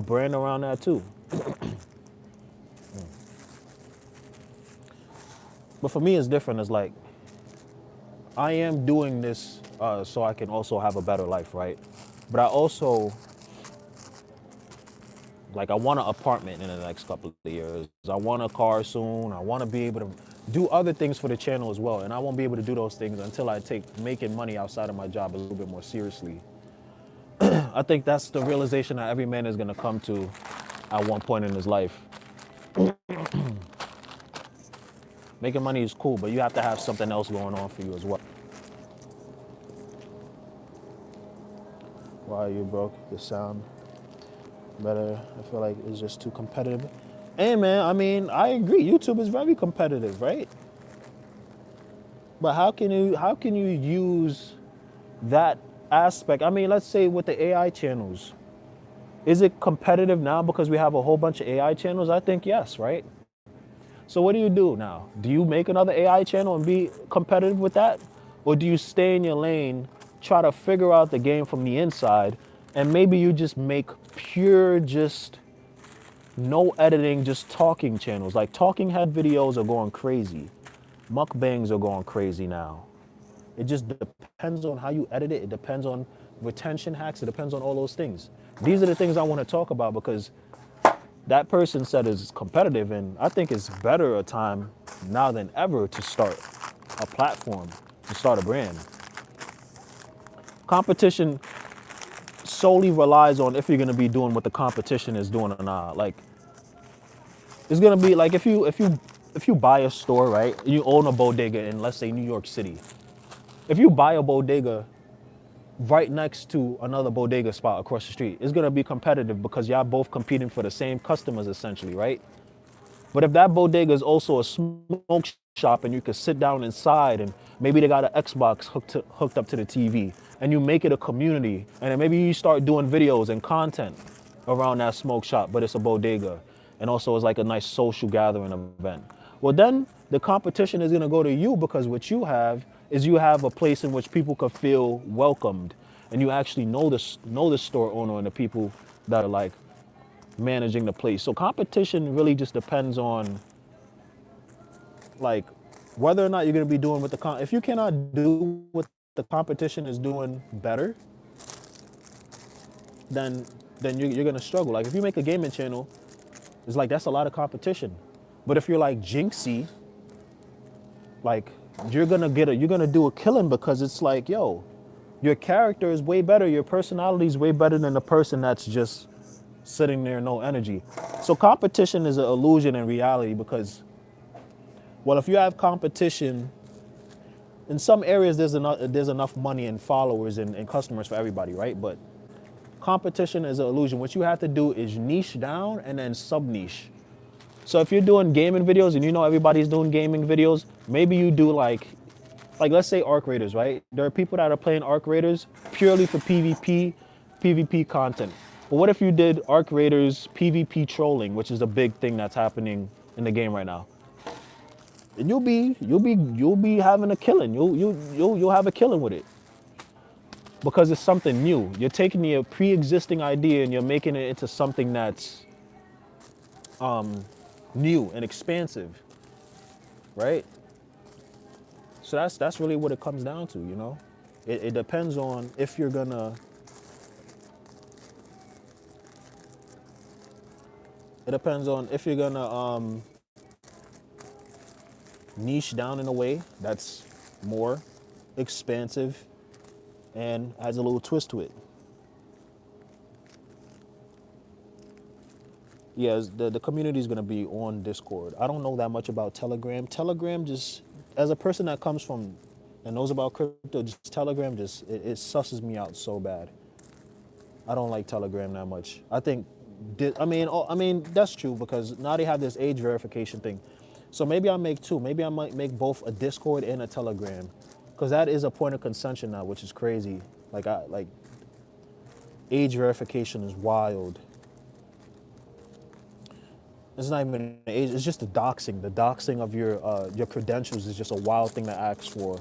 brand around that too. But for me, it's different. It's like, I am doing this so I can also have a better life, right? But I also, like, I want an apartment in the next couple of years. I want a car soon. I want to be able to do other things for the channel as well. And I won't be able to do those things until I take making money outside of my job a little bit more seriously. I think that's the realization that every man is going to come to at one point in his life. Making money is cool, but you have to have something else going on for you as well. Why you broke the sound better? I feel like it's just too competitive. Hey man, I mean, I agree. YouTube is very competitive, right? But how can you use that aspect? I mean, let's say with the AI channels, is it competitive now because we have a whole bunch of AI channels? I think yes, right? So what do you do now? Do you make another AI channel and be competitive with that? Or do you stay in your lane, try to figure out the game from the inside, and maybe you just make pure, just no editing, just talking channels? Like talking head videos are going crazy. Mukbangs are going crazy now. It just depends on how you edit it. It depends on retention hacks. It depends on all those things. These are the things I want to talk about because that person said it's competitive, and I think it's better a time now than ever to start a platform, to start a brand. Competition solely relies on if you're going to be doing what the competition is doing or not. Like, it's going to be like if you buy a store, right? You own a bodega in, let's say, New York City. If you buy a bodega right next to another bodega spot across the street, it's gonna be competitive because y'all both competing for the same customers essentially, right? But if that bodega is also a smoke shop and you can sit down inside and maybe they got an Xbox hooked up to the TV and you make it a community and then maybe you start doing videos and content around that smoke shop, but it's a bodega. and also it's like a nice social gathering event. Well, then the competition is going to go to you because what you have is you have a place in which people could feel welcomed, and you actually know the store owner and the people that are like managing the place. So competition really just depends on like whether or not you're going to be doing what if you cannot do what the competition is doing better, then you're going to struggle. Like if you make a gaming channel, it's like that's a lot of competition. But if you're like Jinxie, like you're gonna do a killing because it's like, yo, your character is way better, your personality is way better than the person that's just sitting there, no energy. So competition is an illusion in reality because, well, if you have competition, in some areas there's enough money and followers and customers for everybody, right? But competition is an illusion. What you have to do is niche down and then sub niche. So if you're doing gaming videos and you know everybody's doing gaming videos, maybe you do like let's say Arc Raiders, right? There are people that are playing Arc Raiders purely for PvP content. But what if you did Arc Raiders PvP trolling, which is a big thing that's happening in the game right now? And you'll be having a killing. You'll have a killing with it because it's something new. You're taking your pre-existing idea and you're making it into something that's new and expansive, right? So that's really what it comes down to, you know. It depends on if you're gonna. It depends on if you're gonna niche down in a way that's more expansive and has a little twist to it. Yeah, the community is gonna be on Discord. I don't know that much about Telegram. Telegram just, as a person that comes from and knows about crypto, just Telegram just it susses me out so bad. I don't like Telegram that much. I think, I mean that's true because now they have this age verification thing. So maybe I make two. Maybe I might make both a Discord and a Telegram, because that is a point of contention now, which is crazy. Like age verification is wild. It's not even age. It's just the doxing. The doxing of your credentials is just a wild thing to ask for.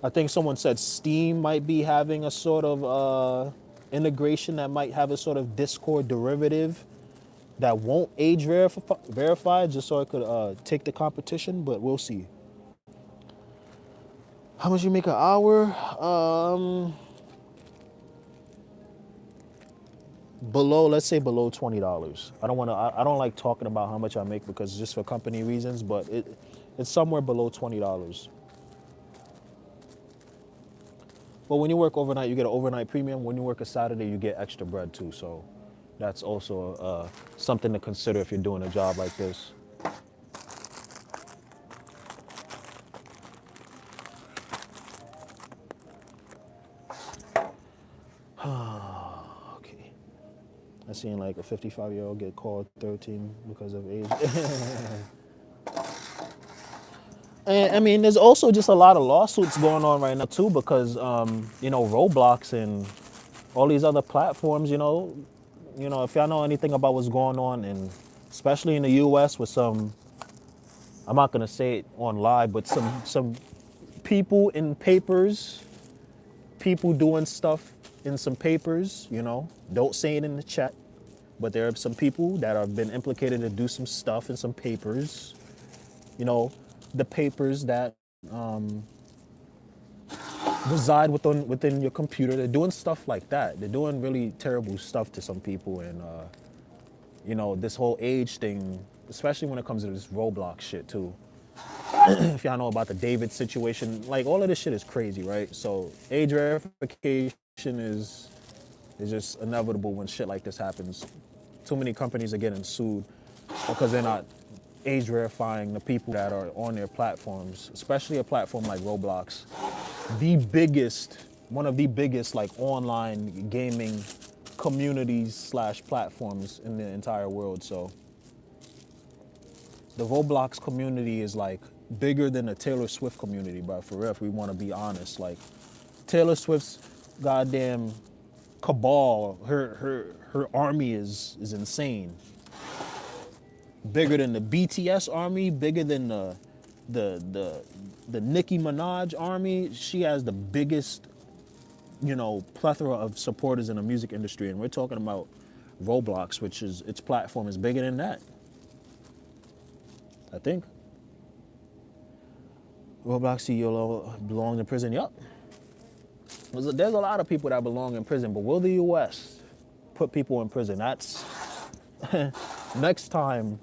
I think someone said Steam might be having a sort of integration that might have a sort of Discord derivative that won't age verify just so it could take the competition, but we'll see. How much you make an hour? Let's say below $20. I don't like talking about how much I make because it's just for company reasons, but it's somewhere below $20. But when you work overnight, you get an overnight premium. When you work a Saturday, you get extra bread too. So that's also something to consider if you're doing a job like this. Okay. I seen like a 55-year-old get called 13 because of age. And I mean, there's also just a lot of lawsuits going on right now too because you know, Roblox and all these other platforms, you know, if y'all know anything about what's going on, and especially in the U.S. with some, I'm not gonna say it on live, but some people in papers, people doing stuff in some papers, you know, don't say it in the chat, but there are some people that have been implicated to do some stuff in some papers, you know, the papers that reside within your computer. They're doing stuff like that. They're doing really terrible stuff to some people, and you know, this whole age thing, especially when it comes to this Roblox shit too. If y'all know about the David situation, like all of this shit is crazy, right? So age verification is just inevitable when shit like this happens. Too many companies are getting sued because they're not age verifying the people that are on their platforms, especially a platform like Roblox, one of the biggest like online gaming communities / platforms in the entire world. So the Roblox community is like bigger than the Taylor Swift community, but for real, if we want to be honest, like Taylor Swift's goddamn cabal, her army is insane. Bigger than the BTS army, bigger than the the the Nicki Minaj army. She has the biggest, plethora of supporters in the music industry, and we're talking about Roblox, which is its platform is bigger than that. I think Roblox CEO belongs in prison. Yup. There's a lot of people that belong in prison, but will the U.S. put people in prison? That's next time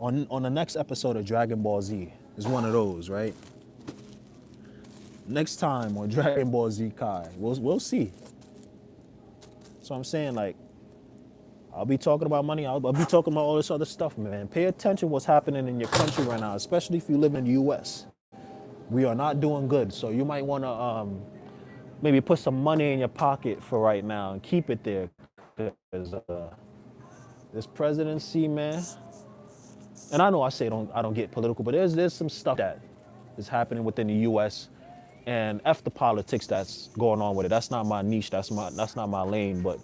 on the next episode of Dragon Ball Z is one of those, right? Next time on Dragon Ball Z Kai, we'll see. So I'm saying, like, I'll be talking about money. I'll be talking about all this other stuff, man. Pay attention what's happening in your country right now, especially if you live in the U.S. We are not doing good, so you might want to maybe put some money in your pocket for right now and keep it there. Because this presidency, man, and I know I say I don't get political, but there's some stuff that is happening within the U.S. and F the politics that's going on with it. That's not my niche. That's not my lane. But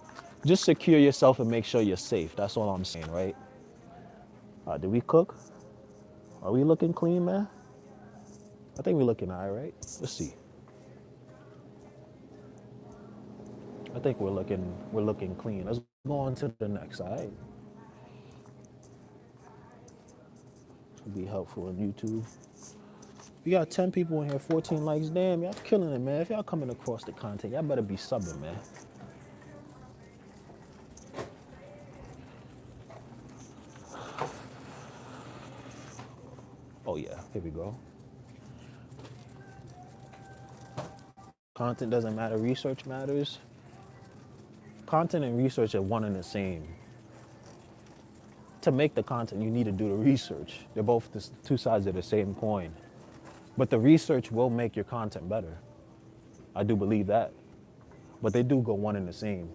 just secure yourself and make sure you're safe. That's all I'm saying, right? Did we cook? Are we looking clean, man? I think we're looking all right. Let's see. I think we're looking clean. Let's go on to the next, all right? It'll be helpful on YouTube. We got 10 people in here, 14 likes. Damn, y'all killing it, man. If y'all coming across the content, y'all better be subbing, man. Oh yeah, here we go. Content doesn't matter, research matters. Content and research are one and the same. To make the content, you need to do the research. They're both the two sides of the same coin. But the research will make your content better. I do believe that. But they do go one and the same.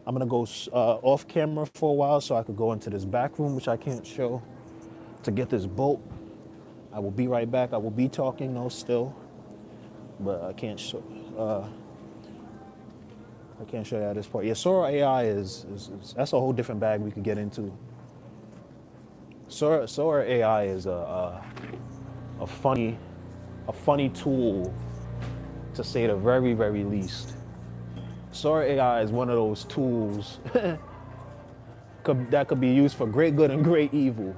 I'm gonna go off camera for a while so I could go into this back room, which I can't show, to get this bolt. I will be right back. I will be talking, no, still. But I can't show. I can't show you at this point. Yeah, Sora AI is that's a whole different bag we could get into. Sora AI is a funny tool, to say the very, very least. Sora AI is one of those tools that could be used for great good and great evil.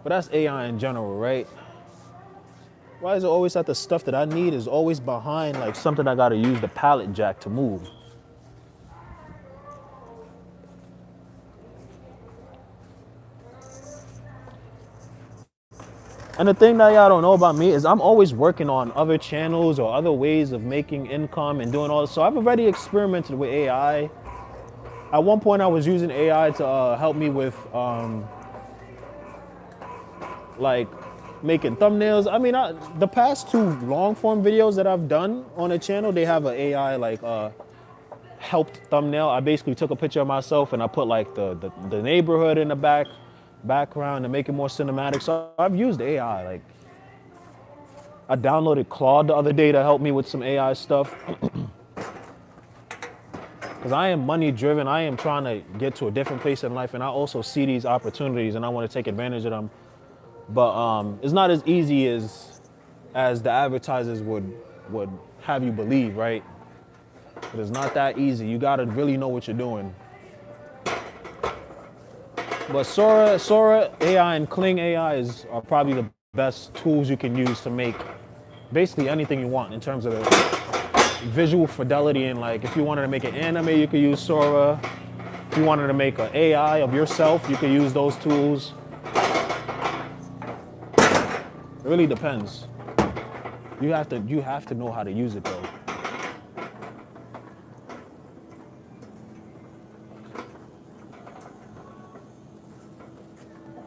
But that's AI in general, right? Why is it always that the stuff that I need is always behind, like something I gotta use the pallet jack to move? And the thing that y'all don't know about me is I'm always working on other channels or other ways of making income and doing all this. So I've already experimented with AI. At one point I was using AI to help me with like making thumbnails. I mean, the past two long form videos that I've done on the channel, they have an AI like helped thumbnail. I basically took a picture of myself and I put like the neighborhood in the background to make it more cinematic. So I've used AI. Like, I downloaded Claude the other day to help me with some AI stuff. Because I am money driven. I am trying to get to a different place in life, and I also see these opportunities and I want to take advantage of them. But it's not as easy as the advertisers would have you believe, right? It is not that easy. You gotta really know what you're doing. But Sora AI and Kling AI are probably the best tools you can use to make basically anything you want in terms of visual fidelity. And like, if you wanted to make an anime, you could use Sora. If you wanted to make an AI of yourself, you could use those tools. It really depends. You have to know how to use it though.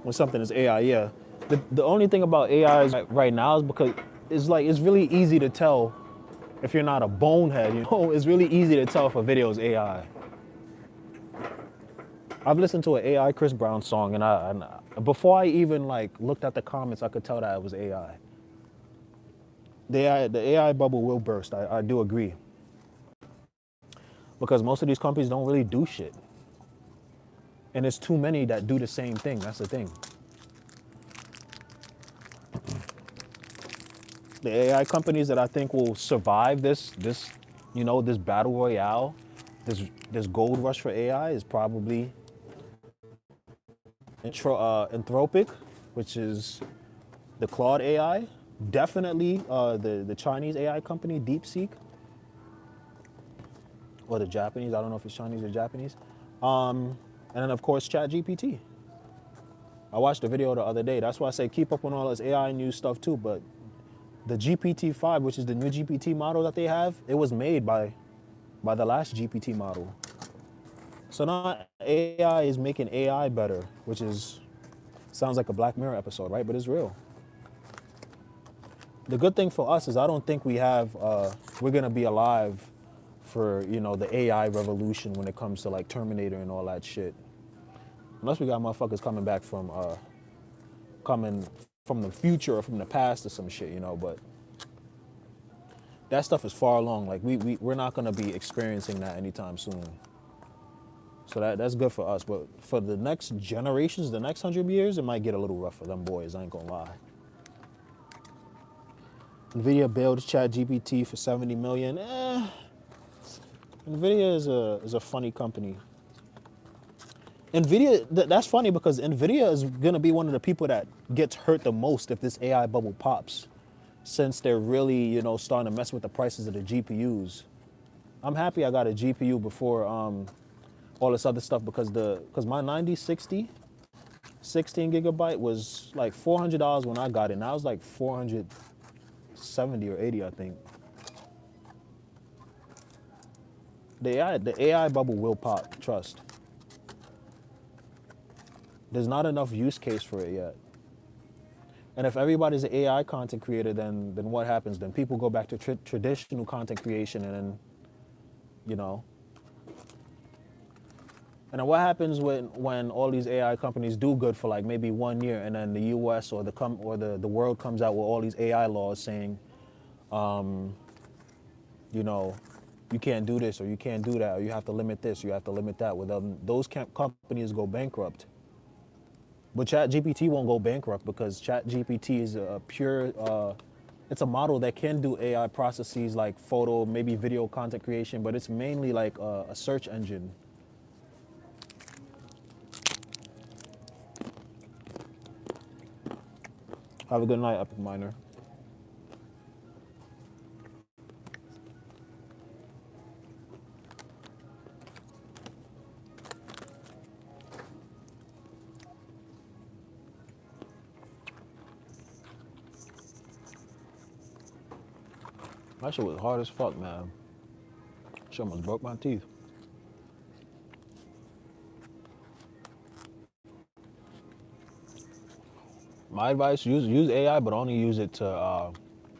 When something is AI, yeah. The only thing about AI is right now is because it's really easy to tell if you're not a bonehead, you know? It's really easy to tell if a video is AI. I've listened to an AI Chris Brown song and before I even like looked at the comments, I could tell that it was AI. the AI bubble will burst. I do agree. Because most of these companies don't really do shit. And there's too many that do the same thing. That's the thing. The AI companies that I think will survive this battle royale, this gold rush for AI is probably Anthropic, which is the Claude AI. Definitely the Chinese AI company, DeepSeek, or the Japanese. I don't know if it's Chinese or Japanese. And then, of course, ChatGPT. I watched a video the other day. That's why I say keep up on all this AI news stuff too. But the GPT-5, which is the new GPT model that they have, it was made by the last GPT model. So now AI is making AI better, which sounds like a Black Mirror episode, right? But it's real. The good thing for us is I don't think we're gonna be alive for the AI revolution when it comes to like Terminator and all that shit. Unless we got motherfuckers coming from the future or from the past or some shit, but that stuff is far along. Like we're not gonna be experiencing that anytime soon. So that's good for us. But for the next generations, the next 100 years, it might get a little rough for them boys, I ain't gonna lie. NVIDIA builds ChatGPT for 70 million. NVIDIA is a funny company. NVIDIA, that's funny because NVIDIA is gonna be one of the people that gets hurt the most if this AI bubble pops, since they're really, starting to mess with the prices of the GPUs. I'm happy I got a GPU before all this other stuff because my 9060 16 gigabyte was like $400 when I got it. Now it's like 470 or 80, I think. The AI bubble will pop, trust. There's not enough use case for it yet. And if everybody's an AI content creator, then what happens? Then people go back to traditional content creation, and then, And then what happens when all these AI companies do good for like maybe 1 year, and then the U.S. or the world comes out with all these AI laws saying, you can't do this or you can't do that, or you have to limit this, or you have to limit that. Well, those companies go bankrupt. But ChatGPT won't go bankrupt because ChatGPT is a pure, it's a model that can do AI processes like photo, maybe video content creation, but it's mainly like a search engine. Have a good night, Epic Miner. That shit was hard as fuck, man. Shit almost broke my teeth. My advice, use AI, but only use it to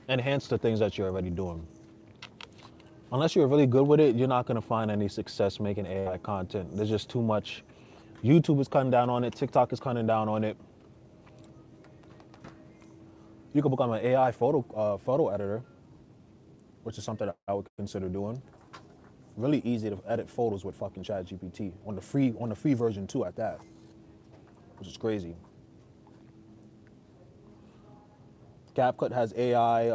enhance the things that you're already doing. Unless you're really good with it, you're not gonna find any success making AI content. There's just too much. YouTube is cutting down on it. TikTok is cutting down on it. You could become an AI photo editor, which is something that I would consider doing. Really easy to edit photos with fucking ChatGPT on the free version too at that, which is crazy. CapCut has AI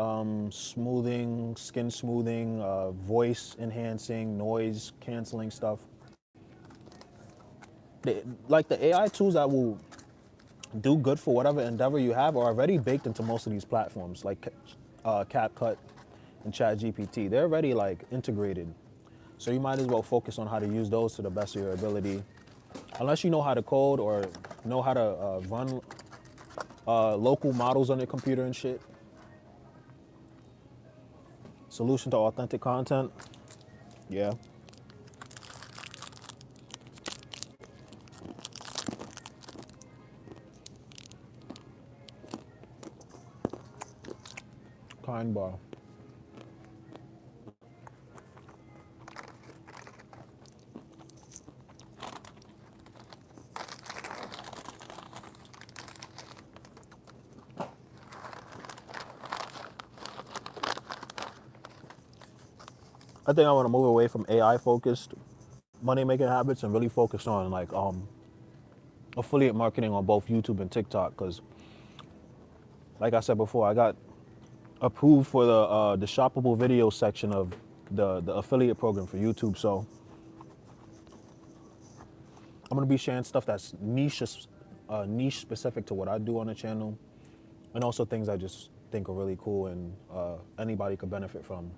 smoothing, skin smoothing, voice enhancing, noise canceling stuff. Like the AI tools that will do good for whatever endeavor you have are already baked into most of these platforms, like CapCut and ChatGPT. They're already like integrated. So you might as well focus on how to use those to the best of your ability. Unless you know how to code or know how to run local models on your computer and shit. Solution to authentic content. Yeah. Kind bar. I think I want to move away from AI focused money making habits and really focus on like affiliate marketing on both YouTube and TikTok. Because like I said before, I got approved for the shoppable video section of the affiliate program for YouTube. So I'm gonna be sharing stuff that's niche specific to what I do on the channel, and also things I just think are really cool and anybody could benefit from.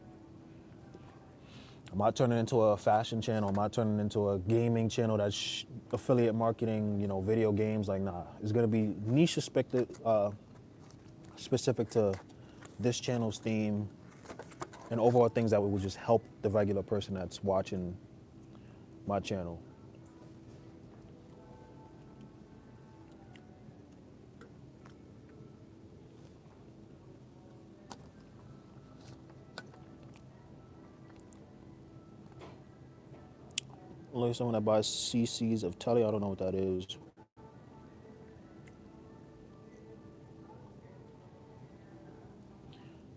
I'm not turning into a fashion channel. I'm not turning into a gaming channel that's affiliate marketing, you know, video games. Like, nah, it's gonna be niche specific to this channel's theme and overall things that would just help the regular person that's watching my channel. Like someone that buys CCs of telly, I don't know what that is.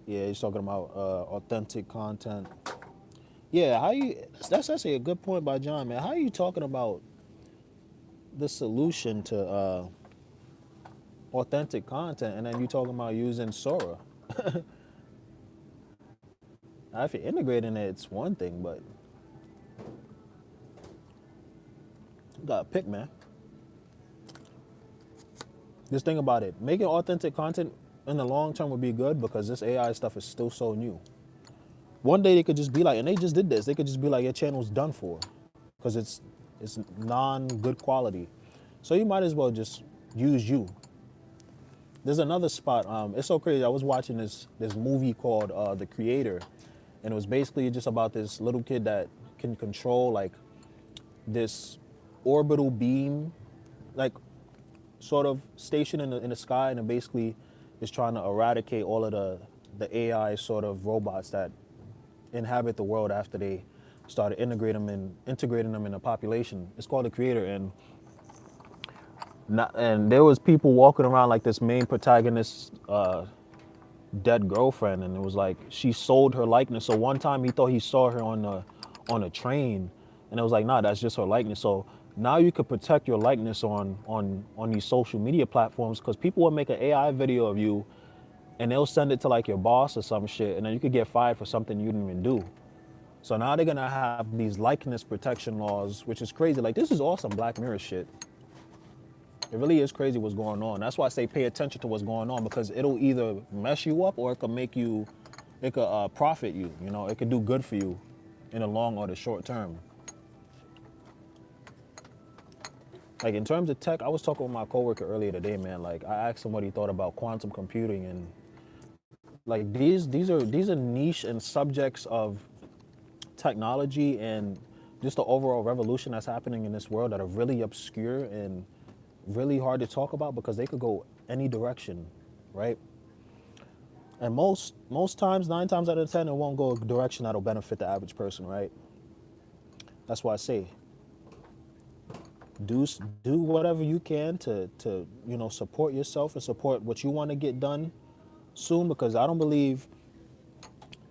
Yeah, he's talking about authentic content. Yeah, how you? That's actually a good point by John, man. How are you talking about the solution to authentic content, and then you talking about using Sora? Now, if you're integrating it, it's one thing, but you gotta pick, man. Just think about it. Making authentic content in the long term would be good because this AI stuff is still so new. One day they could just be like, and they just did this. They could just be like, your channel's done for, because it's non-good quality. So you might as well just use you. There's another spot. It's so crazy. I was watching this movie called The Creator, and it was basically just about this little kid that can control like this orbital beam, like sort of station in the sky, and it basically is trying to eradicate all of the AI sort of robots that inhabit the world after they started integrating them in the population. It's called The Creator, and there was people walking around like this main protagonist's dead girlfriend, and it was like she sold her likeness. So one time he thought he saw her on a train, and it was like, nah, that's just her likeness. So now you could protect your likeness on these social media platforms, because people will make an AI video of you and they'll send it to like your boss or some shit, and then you could get fired for something you didn't even do. So now they're gonna have these likeness protection laws, which is crazy. Like, this is awesome Black Mirror shit. It really is crazy what's going on. That's why I say pay attention to what's going on, because it'll either mess you up or it could make you, it could profit you. You know, it could do good for you in the long or the short term. Like in terms of tech, I was talking with my coworker earlier today, man. Like I asked him what he thought about quantum computing, and like these are niche and subjects of technology and just the overall revolution that's happening in this world that are really obscure and really hard to talk about because they could go any direction, right? And most times, 9 times out of 10, it won't go a direction that'll benefit the average person, right? That's why I say, do whatever you can to support yourself and support what you want to get done soon, because I don't believe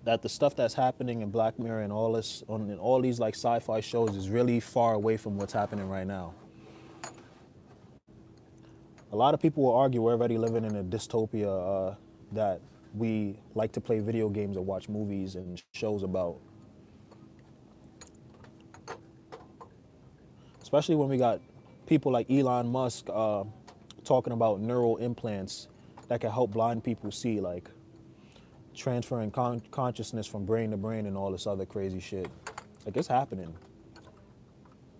that the stuff that's happening in Black Mirror and all this in all these like sci-fi shows is really far away from what's happening right now. A lot of people will argue we're already living in a dystopia that we like to play video games or watch movies and shows about. Especially when we got people like Elon Musk talking about neural implants that can help blind people see, like transferring consciousness from brain to brain and all this other crazy shit. Like, it's happening.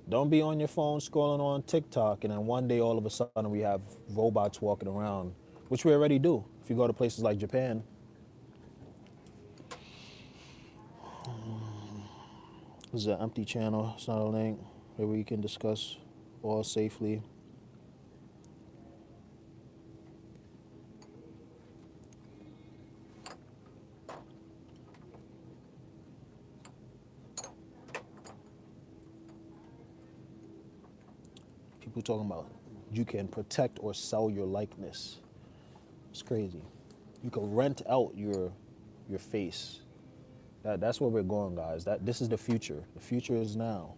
Don't be on your phone scrolling on TikTok and then one day all of a sudden we have robots walking around, which we already do if you go to places like Japan. This is an empty channel. It's not a link where we can discuss all safely. People talking about you can protect or sell your likeness. It's crazy. You can rent out your face That's where we're going, guys. This is the future. The future is now.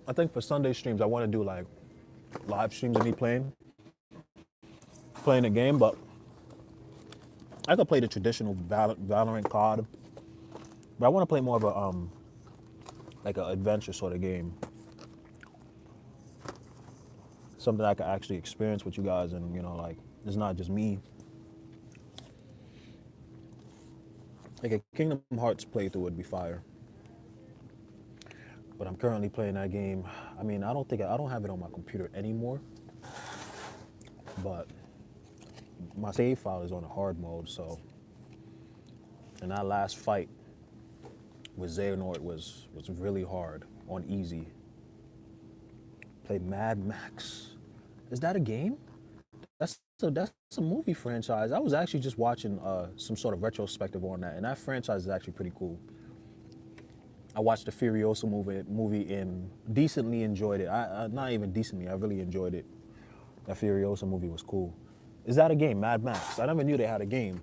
I think for Sunday streams, I want to do like live streams of me playing a game, but I could play the traditional Valorant COD, but I want to play more of a like an adventure sort of game, something I could actually experience with you guys, and like it's not just me. Like a Kingdom Hearts playthrough would be fire, but I'm currently playing that game. I mean, I don't have it on my computer anymore, but my save file is on a hard mode, so. And that last fight with Xehanort was really hard on easy. Played Mad Max. Is that a game? That's a movie franchise. I was actually just watching some sort of retrospective on that, and that franchise is actually pretty cool. I watched the Furiosa movie and decently enjoyed it. I not even decently, I really enjoyed it. That Furiosa movie was cool. Is that a game, Mad Max? I never knew they had a game.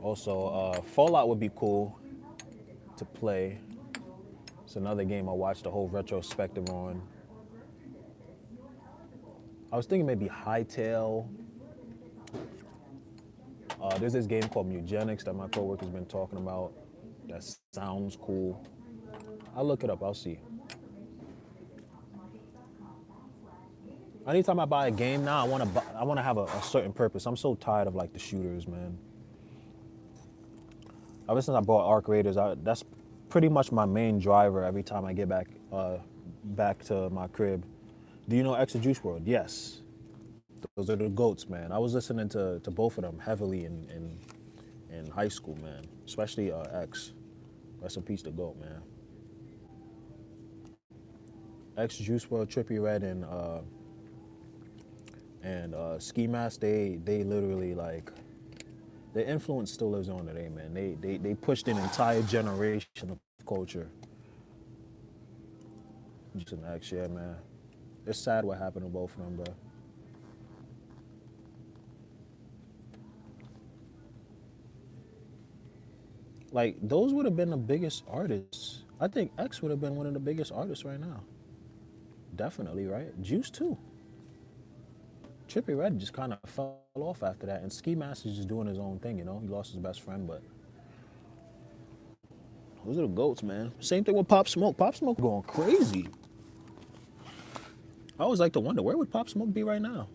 Also, Fallout would be cool to play. It's another game I watched the whole retrospective on. I was thinking maybe Hytale. There's this game called Mugenics that my coworker's been talking about. That sounds cool. I'll look it up, I'll see. Anytime I buy a game now, I want to have a certain purpose. I'm so tired of like the shooters, man. Ever since I bought Arc Raiders, that's pretty much my main driver every time I get back to my crib. Do you know X of Juice WRLD? Yes. Those are the GOATs, man. I was listening to both of them heavily in high school, man. Especially X. Rest in peace to GOAT, man. X, Juice WRLD, Trippie Redd, and Ski Mask, they literally like, the influence still lives on today, man. They pushed an entire generation of culture. Just an X, yeah, man. It's sad what happened to both of them, bro. Like, those would have been the biggest artists. I think X would have been one of the biggest artists right now. Definitely, right? Juice too. Trippie Redd just kind of fell off after that, and Ski Mask is just doing his own thing, He lost his best friend, but those are the GOATs, man. Same thing with Pop Smoke. Pop Smoke going crazy. I always like to wonder, where would Pop Smoke be right now?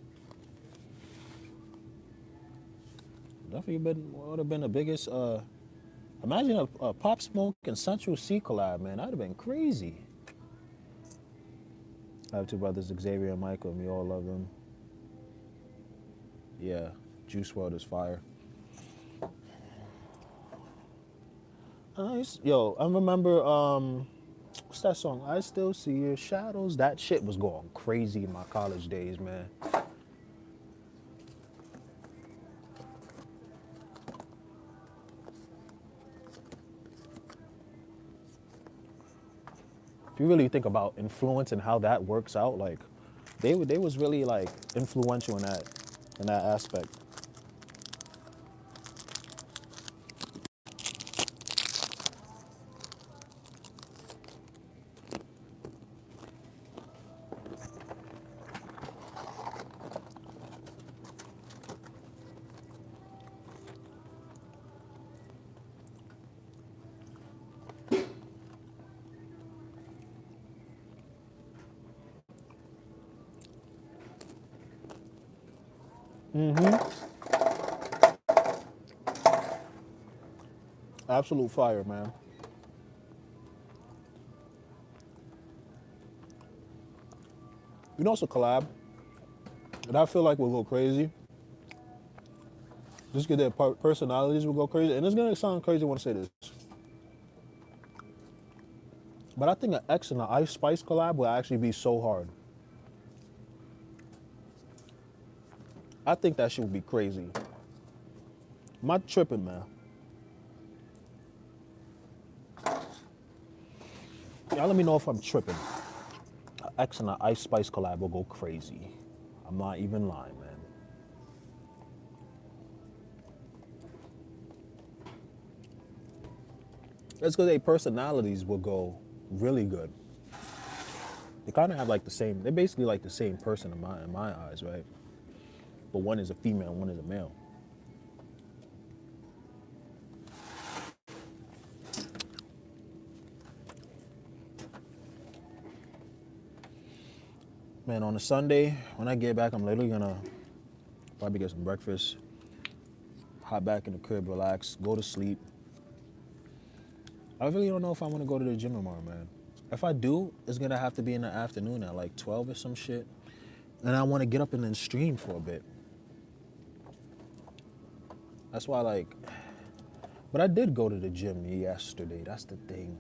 Definitely would have been the biggest. Imagine a Pop Smoke and Central C collab, man. That'd have been crazy. I have two brothers, Xavier and Michael, and we all love them. Yeah, Juice WRLD is fire. Yo, I remember, what's that song? I Still See Your Shadows. That shit was going crazy in my college days, man. If you really think about influence and how that works out, like, they was really like influential in that aspect. Absolute fire, man. You know, it's a collab, and I feel like we'll go crazy. Just get their personalities will go crazy, and it's gonna sound crazy when I say this, but I think an X and an Ice Spice collab will actually be so hard. I think that shit would be crazy. Am I tripping, man? Y'all let me know if I'm tripping. An X and an Ice Spice collab will go crazy. I'm not even lying, man. That's because their personalities will go really good. They kind of have like the same. They're basically like the same person in my eyes, right? But one is a female, one is a male. Man, on a Sunday when I get back, I'm literally gonna probably get some breakfast, hop back in the crib, relax, go to sleep. I really don't know if I want to go to the gym tomorrow, man. If I do, it's gonna have to be in the afternoon at like 12 or some shit. And I want to get up and then stream for a bit. That's why, like, but I did go to the gym yesterday. That's the thing.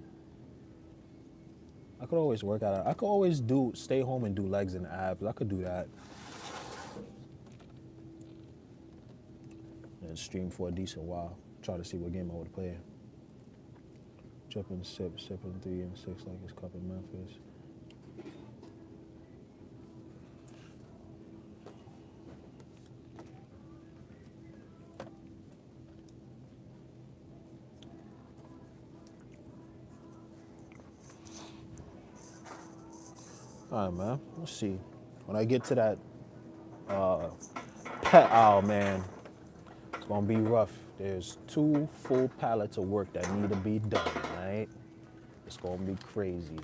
I could always work out. I could always stay home and do legs and abs. I could do that. And stream for a decent while. Try to see what game I would play. Trip and sip, sipping 3 and 6 like it's cup in Memphis. All right, man. Let's see. When I get to that pet aisle, man, it's gonna be rough. There's 2 full pallets of work that need to be done, right? It's gonna be crazy.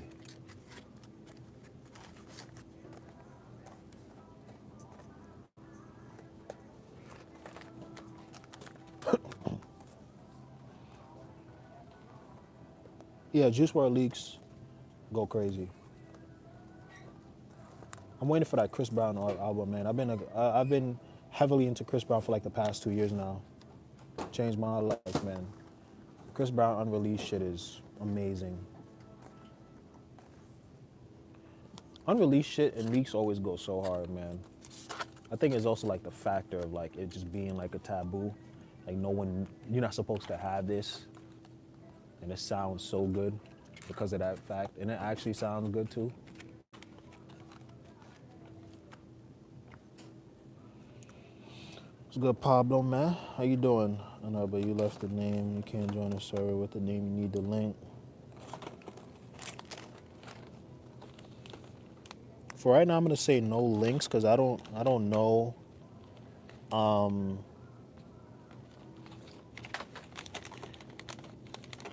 Yeah, Juice WRLD leaks go crazy. I'm waiting for that Chris Brown album, man. I've been heavily into Chris Brown for like the past 2 years now. Changed my life, man. Chris Brown unreleased shit is amazing. Unreleased shit and leaks always go so hard, man. I think it's also like the factor of like it just being like a taboo. Like no one, you're not supposed to have this. And it sounds so good because of that fact. And it actually sounds good too. It's good, Pablo, man. How you doing? I know, but you left the name. You can't join the server with the name. You need the link. For right now, I'm gonna say no links because I don't know. I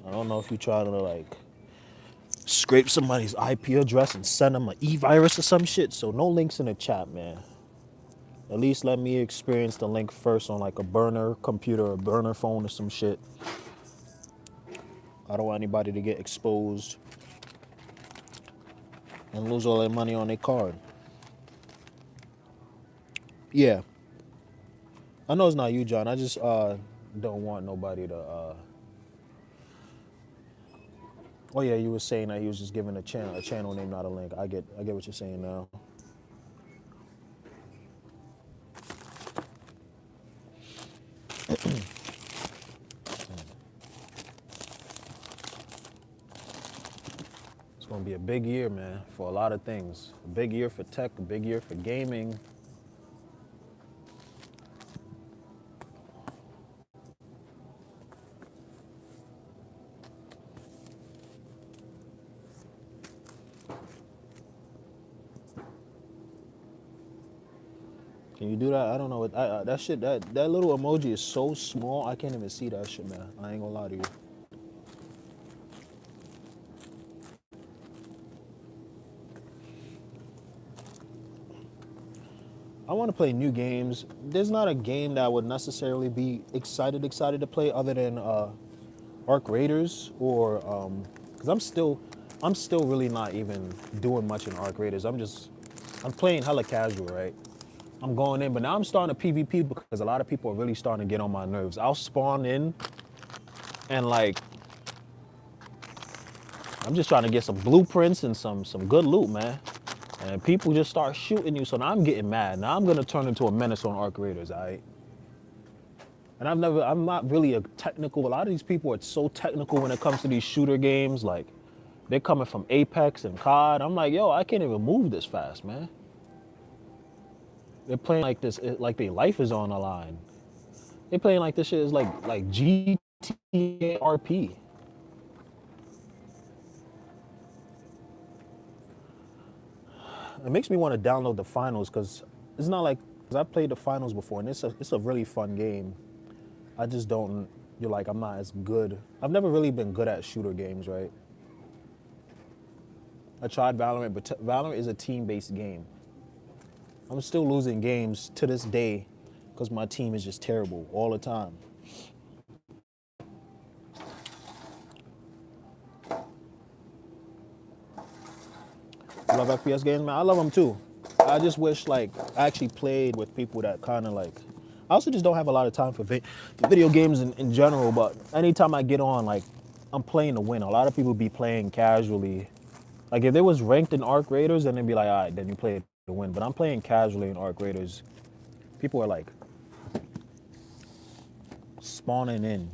don't know if you try to like scrape somebody's IP address and send them an e-virus or some shit. So no links in the chat, man. At least let me experience the link first on like a burner computer or burner phone or some shit. I don't want anybody to get exposed and lose all their money on their card. Yeah. I know it's not you, John. I just don't want nobody to Oh yeah, you were saying that he was just giving a channel name, not a link. I get what you're saying now. It's gonna be a big year, man, for a lot of things. A big year for tech, a big year for gaming. Can you do that? I don't know. That shit, that little emoji is so small, I can't even see that shit, man. I ain't gonna lie to you. I want to play new games. There's not a game that I would necessarily be excited to play other than Arc Raiders or because I'm still really not even doing much in Arc Raiders. I'm just I'm playing hella casual, right? I'm going in, but now I'm starting to PvP because a lot of people are really starting to get on my nerves. I'll spawn in and like I'm just trying to get some blueprints and some good loot, man. And people just start shooting you, so now I'm getting mad. Now I'm gonna turn into a menace on Arc Raiders, all right? And I'm not really a technical. A lot of these people are so technical when it comes to these shooter games. Like, they're coming from Apex and COD. I'm like, yo, I can't even move this fast, man. They're playing like this, like their life is on the line. They're playing like this shit is like GTA RP. It makes me want to download the finals because it's not like, because I played the finals before and it's a really fun game. I just don't, you're like, I'm not as good. I've never really been good at shooter games, right? I tried Valorant, but Valorant is a team-based game. I'm still losing games to this day because my team is just terrible all the time. I love FPS games, man. I love them too. I just wish like I actually played with people that kind of like. I also just don't have a lot of time for video games in general. But anytime I get on, like I'm playing to win. A lot of people be playing casually. Like if it was ranked in Arc Raiders, then they'd be like, all right, then you play to win. But I'm playing casually in Arc Raiders. People are like spawning in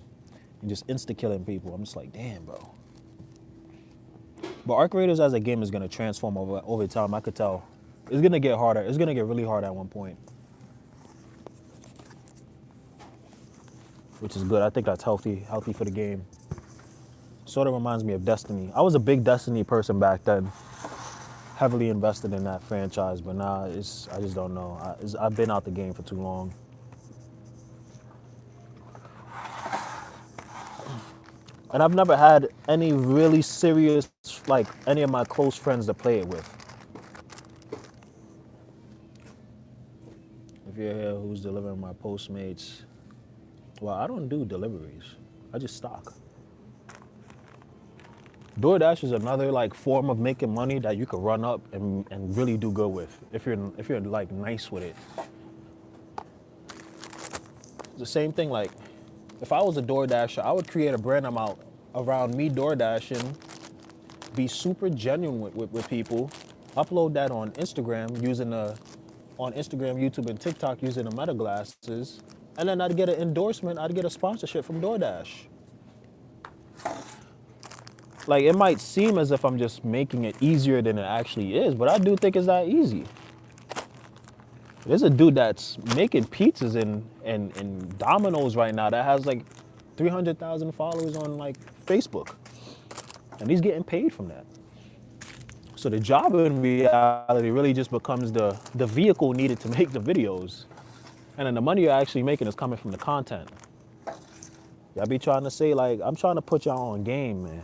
and just insta killing people. I'm just like, damn, bro. But Arc Raiders as a game is gonna transform over time. I could tell. It's gonna get harder. It's gonna get really hard at one point, which is good. I think that's healthy for the game. Sort of reminds me of Destiny. I was a big Destiny person back then, heavily invested in that franchise. But now I just don't know. I've been out the game for too long. And I've never had any really serious, like any of my close friends to play it with. If you're here, who's delivering my Postmates? Well, I don't do deliveries. I just stock. DoorDash is another like form of making money that you could run up and really do good with if you're like nice with it. The same thing, like if I was a DoorDasher, I would create a brand amount around me DoorDashing, be super genuine with people, upload that on Instagram on Instagram, YouTube, and TikTok using the Meta glasses, and then I'd get an endorsement, I'd get a sponsorship from DoorDash. Like it might seem as if I'm just making it easier than it actually is, but I do think it's that easy. There's a dude that's making pizzas in Domino's right now that has like 300,000 followers on like Facebook, and he's getting paid from that. So the job in reality really just becomes the vehicle needed to make the videos, and then the money you're actually making is coming from the content. Y'all be trying to say like, I'm trying to put y'all on game, man.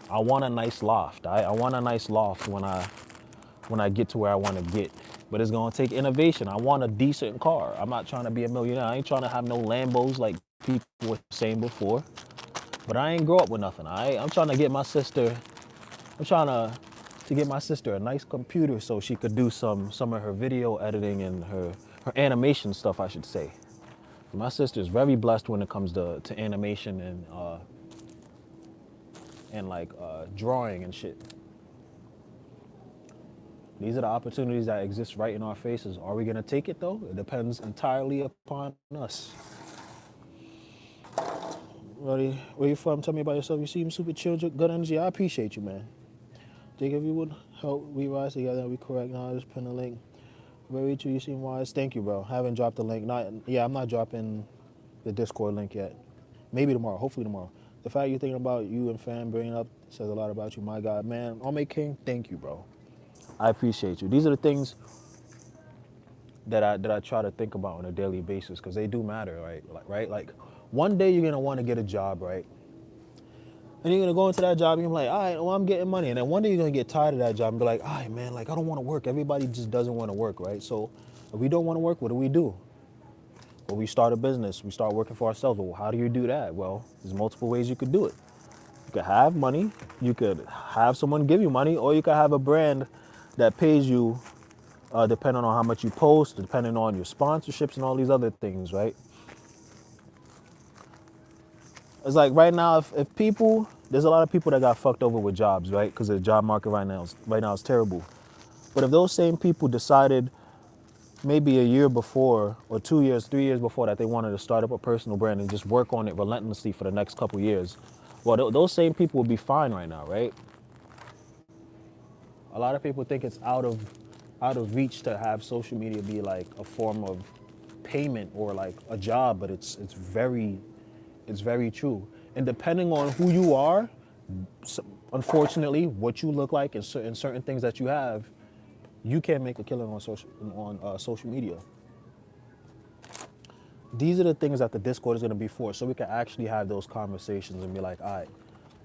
I want a nice loft. I want a nice loft when I get to where I want to get. But it's gonna take innovation. I want a decent car. I'm not trying to be a millionaire. I ain't trying to have no Lambos like people were saying before. But I ain't grow up with nothing. I'm trying to get my sister. I'm trying to get my sister a nice computer so she could do some of her video editing and her animation stuff, I should say. My sister's very blessed when it comes to animation and like drawing and shit. These are the opportunities that exist right in our faces. Are we gonna take it though? It depends entirely upon us. Buddy, where you from? Tell me about yourself. You seem super chill, good energy. I appreciate you, man. Jake, if you would help we rise together, we correct. Now just pin the link. Very true. You seem wise. Thank you, bro. Haven't dropped the link. I'm not dropping the Discord link yet. Maybe tomorrow. Hopefully tomorrow. The fact you're thinking about you and fam bringing up says a lot about you, my God, man. Ome King, thank you, bro. I appreciate you. These are the things that I try to think about on a daily basis because they do matter, right? Like one day you're gonna want to get a job, right? And you're gonna go into that job and you're like, all right, well, I'm getting money. And then one day you're gonna get tired of that job and be like, all right, man, like I don't want to work. Everybody just doesn't want to work, right? So if we don't want to work, what do? Well, we start a business. We start working for ourselves. Well, how do you do that? Well, there's multiple ways you could do it. You could have money, you could have someone give you money, or you could have a brand that pays you depending on how much you post, depending on your sponsorships and all these other things, right? It's like right now, if people, there's a lot of people that got fucked over with jobs, right? Because the job market right now is terrible. But if those same people decided maybe a year before, or 2 years, 3 years before, that they wanted to start up a personal brand and just work on it relentlessly for the next couple years, well, those same people would be fine right now, right? A lot of people think it's out of reach to have social media be like a form of payment or like a job, but it's very true. And depending on who you are, unfortunately, what you look like and certain things that you have, you can make a killing on social media. These are the things that the Discord is going to be for, so we can actually have those conversations and be like, all right,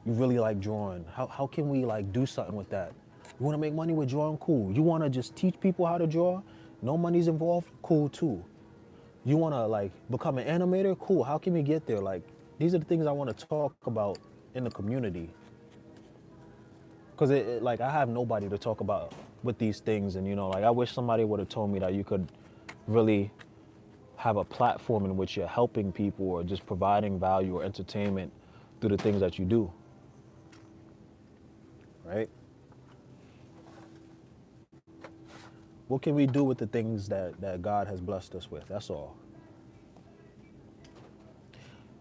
you really like drawing. How can we like do something with that? You want to make money with drawing? Cool. You want to just teach people how to draw? No money's involved? Cool too. You want to like become an animator? Cool. How can we get there? Like, these are the things I want to talk about in the community. Because like I have nobody to talk about with these things, and like I wish somebody would have told me that you could really have a platform in which you're helping people or just providing value or entertainment through the things that you do, right? What can we do with the things that God has blessed us with? That's all.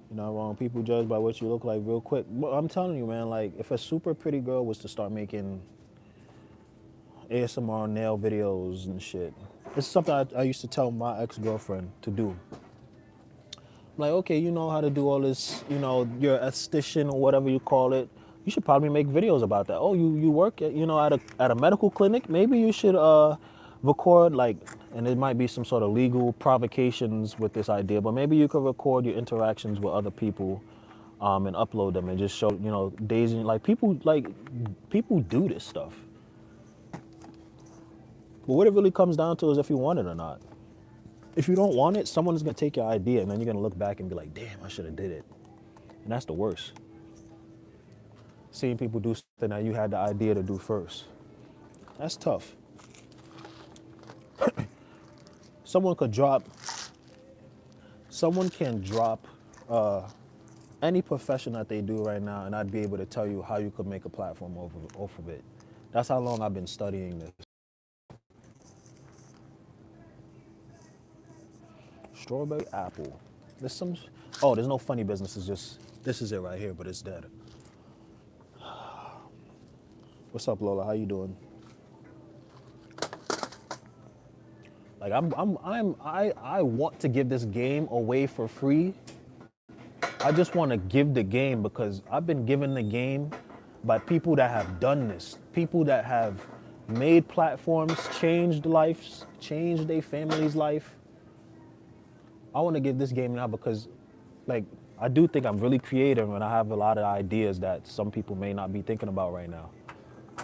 You're not wrong. People judge by what you look like real quick. But I'm telling you, man, like if a super pretty girl was to start making ASMR nail videos and shit, it's something I used to tell my ex-girlfriend to do. I'm like, okay, you know how to do all this, you're an esthetician or whatever you call it. You should probably make videos about that. Oh, you work at a medical clinic? Maybe you should record like, and it might be some sort of legal provocations with this idea, but maybe you could record your interactions with other people and upload them and just show, days in like people do this stuff. But what it really comes down to is if you want it or not. If you don't want it, someone's gonna take your idea and then you're gonna look back and be like, damn, I should have did it. And that's the worst. Seeing people do something that you had the idea to do first. That's tough. Someone can drop any profession that they do right now, and I'd be able to tell you how you could make a platform off of it. That's how long I've been studying this. Strawberry apple. There's no funny business. It's just, this is it right here, but it's dead. What's up, Lola? How you doing? Like I want to give this game away for free. I just want to give the game because I've been given the game by people that have done this. People that have made platforms, changed lives, changed their family's life. I want to give this game now because, like, I do think I'm really creative and I have a lot of ideas that some people may not be thinking about right now.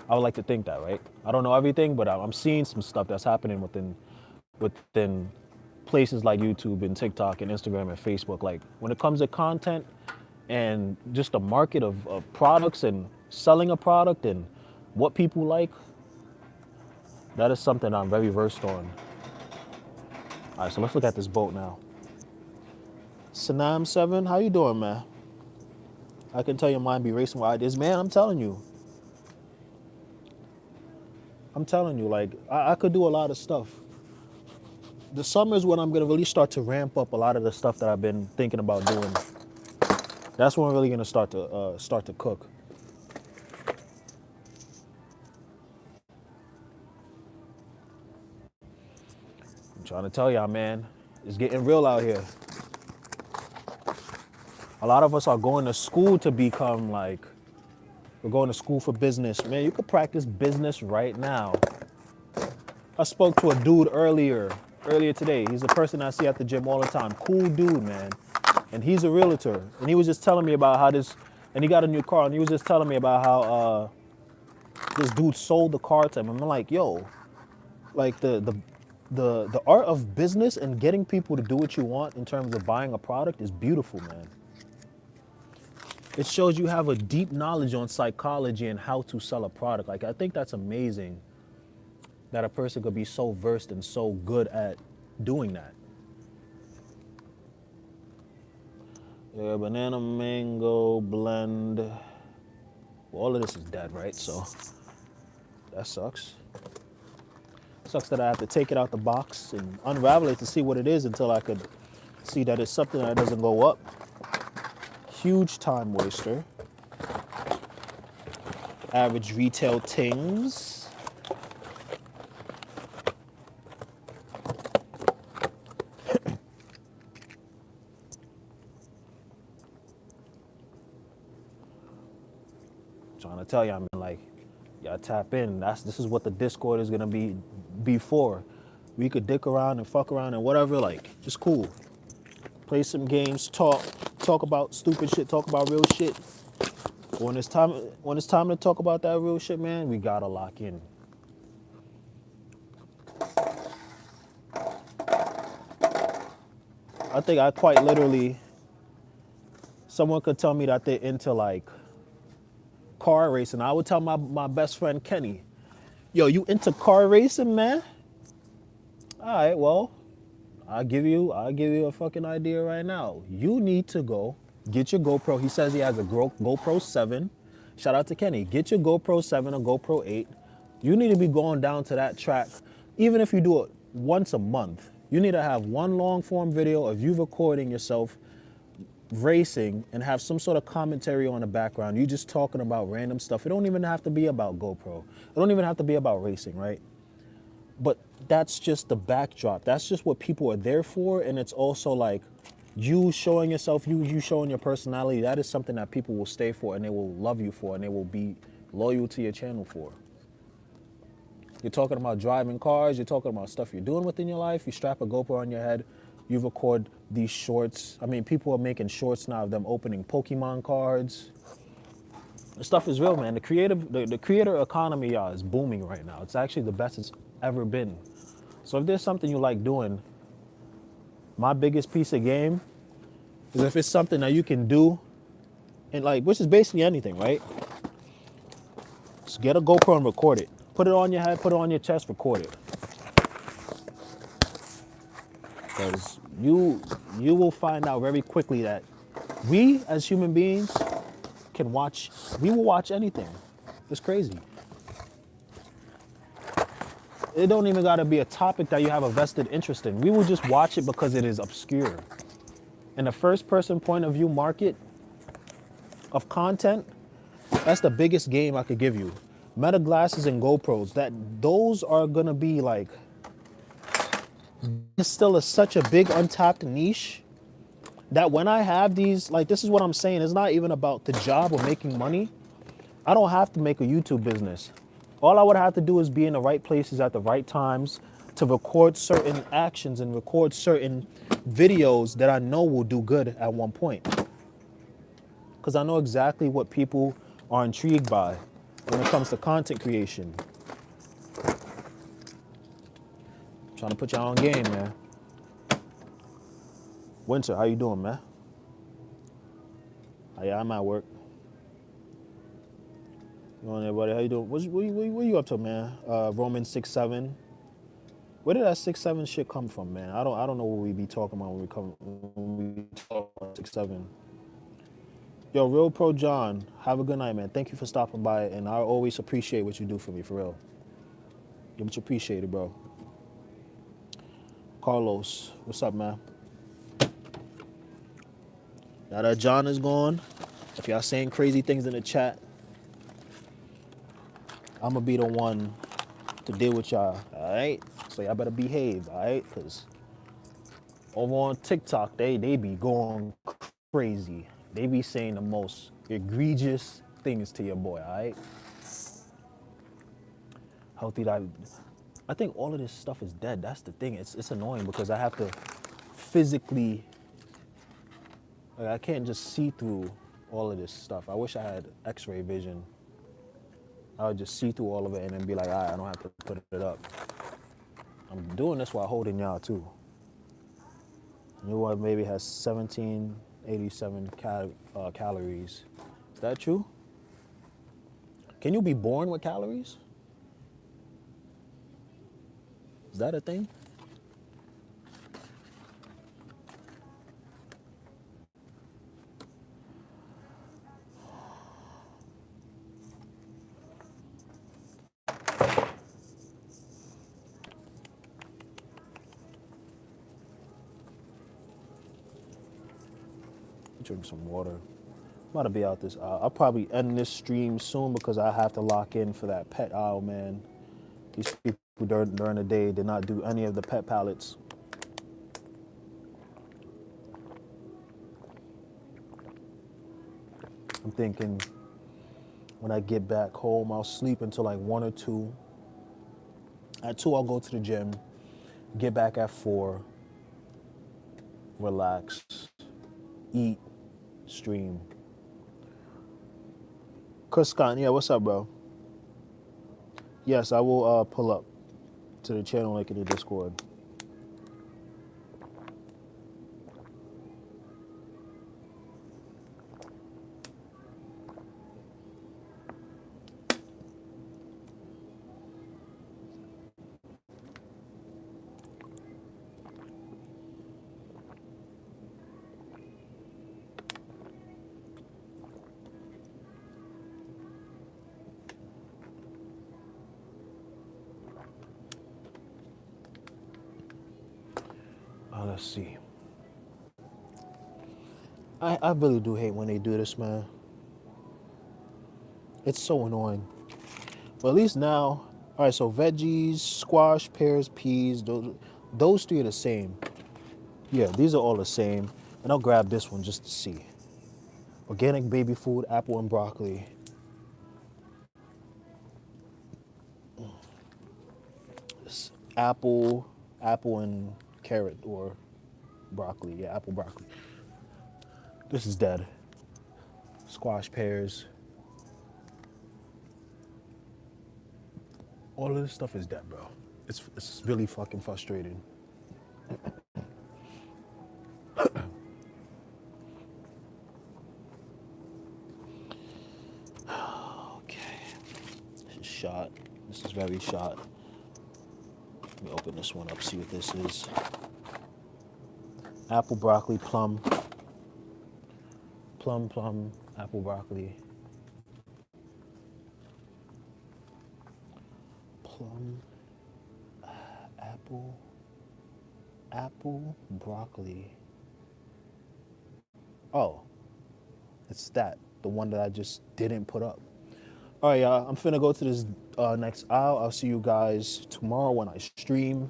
I would like to think that, right? I don't know everything, but I'm seeing some stuff that's happening within places like YouTube and TikTok and Instagram and Facebook. Like when it comes to content and just the market of products and selling a product and what people like, that is something I'm very versed on. All right, so let's look at this boat now. Sanam 7, how you doing, man? I can tell your mind be racing with ideas. Man, I'm telling you. Like, I could do a lot of stuff. The summer is when I'm going to really start to ramp up a lot of the stuff that I've been thinking about doing. That's when I'm really going to start to cook. I'm trying to tell y'all, man, it's getting real out here. A lot of us are going to school to become like, we're going to school for business. Man, you could practice business right now. I spoke to a dude earlier today. He's a person I see at the gym all the time. Cool dude, man. And he's a realtor. And he was just telling me about how and he got a new car, and he was just telling me about how this dude sold the car to him. And I'm like, yo, like the art of business and getting people to do what you want in terms of buying a product is beautiful, man. It shows you have a deep knowledge on psychology and how to sell a product. Like, I think that's amazing that a person could be so versed and so good at doing that. Yeah, banana mango blend. Well, all of this is dead, right? So that sucks. Sucks that I have to take it out the box and unravel it to see what it is until I could see that it's something that doesn't go up. Huge time waster. Average retail tings. Trying to tell you, I mean, like, y'all tap in. This is what the Discord is gonna be for. We could dick around and fuck around and whatever. Like, it's cool. Play some games, talk about stupid shit, talk about real shit. When it's time to talk about that real shit, man, we gotta lock in. I think I quite literally, someone could tell me that they're into like car racing. I would tell my best friend Kenny, yo, you into car racing, man? All right, well, I'll give you a fucking idea right now. You need to go get your GoPro. He says he has a GoPro 7. Shout out to Kenny. Get your GoPro 7 or GoPro 8. You need to be going down to that track, even if you do it once a month. You need to have one long form video of you recording yourself racing and have some sort of commentary on the background. You just talking about random stuff. It don't even have to be about GoPro. It don't even have to be about racing, right? But that's just the backdrop. That's just what people are there for. And it's also like you showing yourself, you showing your personality. That is something that people will stay for and they will love you for and they will be loyal to your channel for. You're talking about driving cars. You're talking about stuff you're doing within your life. You strap a GoPro on your head. You record these shorts. I mean, people are making shorts now of them opening Pokemon cards. The stuff is real, man. The creator economy, y'all, is booming right now. It's actually the best it's ever been. So if there's something you like doing, my biggest piece of game is if it's something that you can do, and like, which is basically anything, right? Just get a GoPro and record it. Put it on your head, put it on your chest, record it. Because you will find out very quickly that we as human beings we will watch anything. It's crazy. It don't even gotta be a topic that you have a vested interest in. We will just watch it because it is obscure. In the first person point of view market of content, that's the biggest game I could give you. Meta glasses and GoPros, those are gonna be like, it's still such a big untapped niche that when I have these, like, this is what I'm saying, it's not even about the job or making money. I don't have to make a YouTube business. All I would have to do is be in the right places at the right times to record certain actions and record certain videos that I know will do good at one point. Because I know exactly what people are intrigued by when it comes to content creation. Trying to put y'all on game, man. Winter, how you doing, man? Yeah, I'm at work. You on, everybody? How you doing? What you up to, man? Romans 6:7. Where did that 6:7 shit come from, man? I don't know what we be talking about when we talk about 6:7. Yo, Real Pro John, have a good night, man. Thank you for stopping by, and I always appreciate what you do for me, for real. You much appreciated, bro. Carlos, what's up, man? Now that John is gone, if y'all saying crazy things in the chat, I'm gonna be the one to deal with y'all, all right? So y'all better behave, all right? Because over on TikTok, they be going crazy. They be saying the most egregious things to your boy, all right? Healthy diet. I think all of this stuff is dead. That's the thing. It's annoying because I have to physically, like, I can't just see through all of this stuff. I wish I had x-ray vision. I would just see through all of it and then be like, all right, I don't have to put it up. I'm doing this while holding y'all too. New one maybe has 17. 87 calories. Is that true? Can you be born with calories? Is that a thing? Drink some water. I'm about to be out this. I'll probably end this stream soon because I have to lock in for that pet aisle, man. These people during the day did not do any of the pet pallets. I'm thinking when I get back home, I'll sleep until like 1 or 2. At 2, I'll go to the gym, get back at 4, relax, eat, stream. Chris Scott, yeah, what's up, bro? Yes, I will pull up to the channel link in the Discord. Let's see. I really do hate when they do this, man. It's so annoying. But at least now, all right, so veggies, squash, pears, peas, those 3 are the same. Yeah, these are all the same. And I'll grab this one just to see. Organic baby food, apple and broccoli. It's apple and carrot or broccoli. Yeah, apple, broccoli. This is dead. Squash, pears. All of this stuff is dead, bro. It's really fucking frustrating. Okay. This is shot. This is very shot. Let me open this one up, see what this is. Apple, broccoli, plum. Plum, apple, broccoli. Plum, apple, broccoli. Oh, it's that, the one that I just didn't put up. All right, y'all, I'm finna go to this next aisle. I'll see you guys tomorrow when I stream.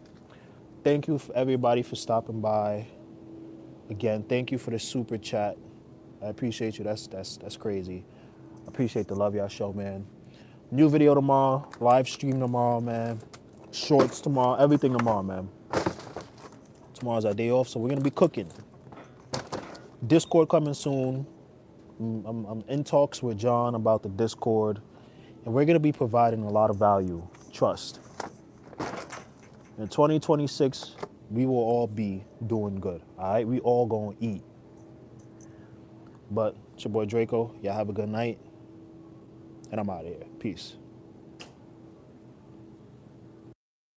Thank you for everybody for stopping by. Again, thank you for the super chat. I appreciate you. That's crazy. I appreciate the love y'all show, man. New video tomorrow, live stream tomorrow, man. Shorts tomorrow, everything tomorrow, man. Tomorrow's our day off, so we're gonna be cooking. Discord coming soon. I'm in talks with John about the Discord, and we're gonna be providing a lot of value. Trust. In 2026, we will all be doing good. All right, we all gonna eat. But it's your boy Draco. Y'all have a good night, and I'm out of here. Peace.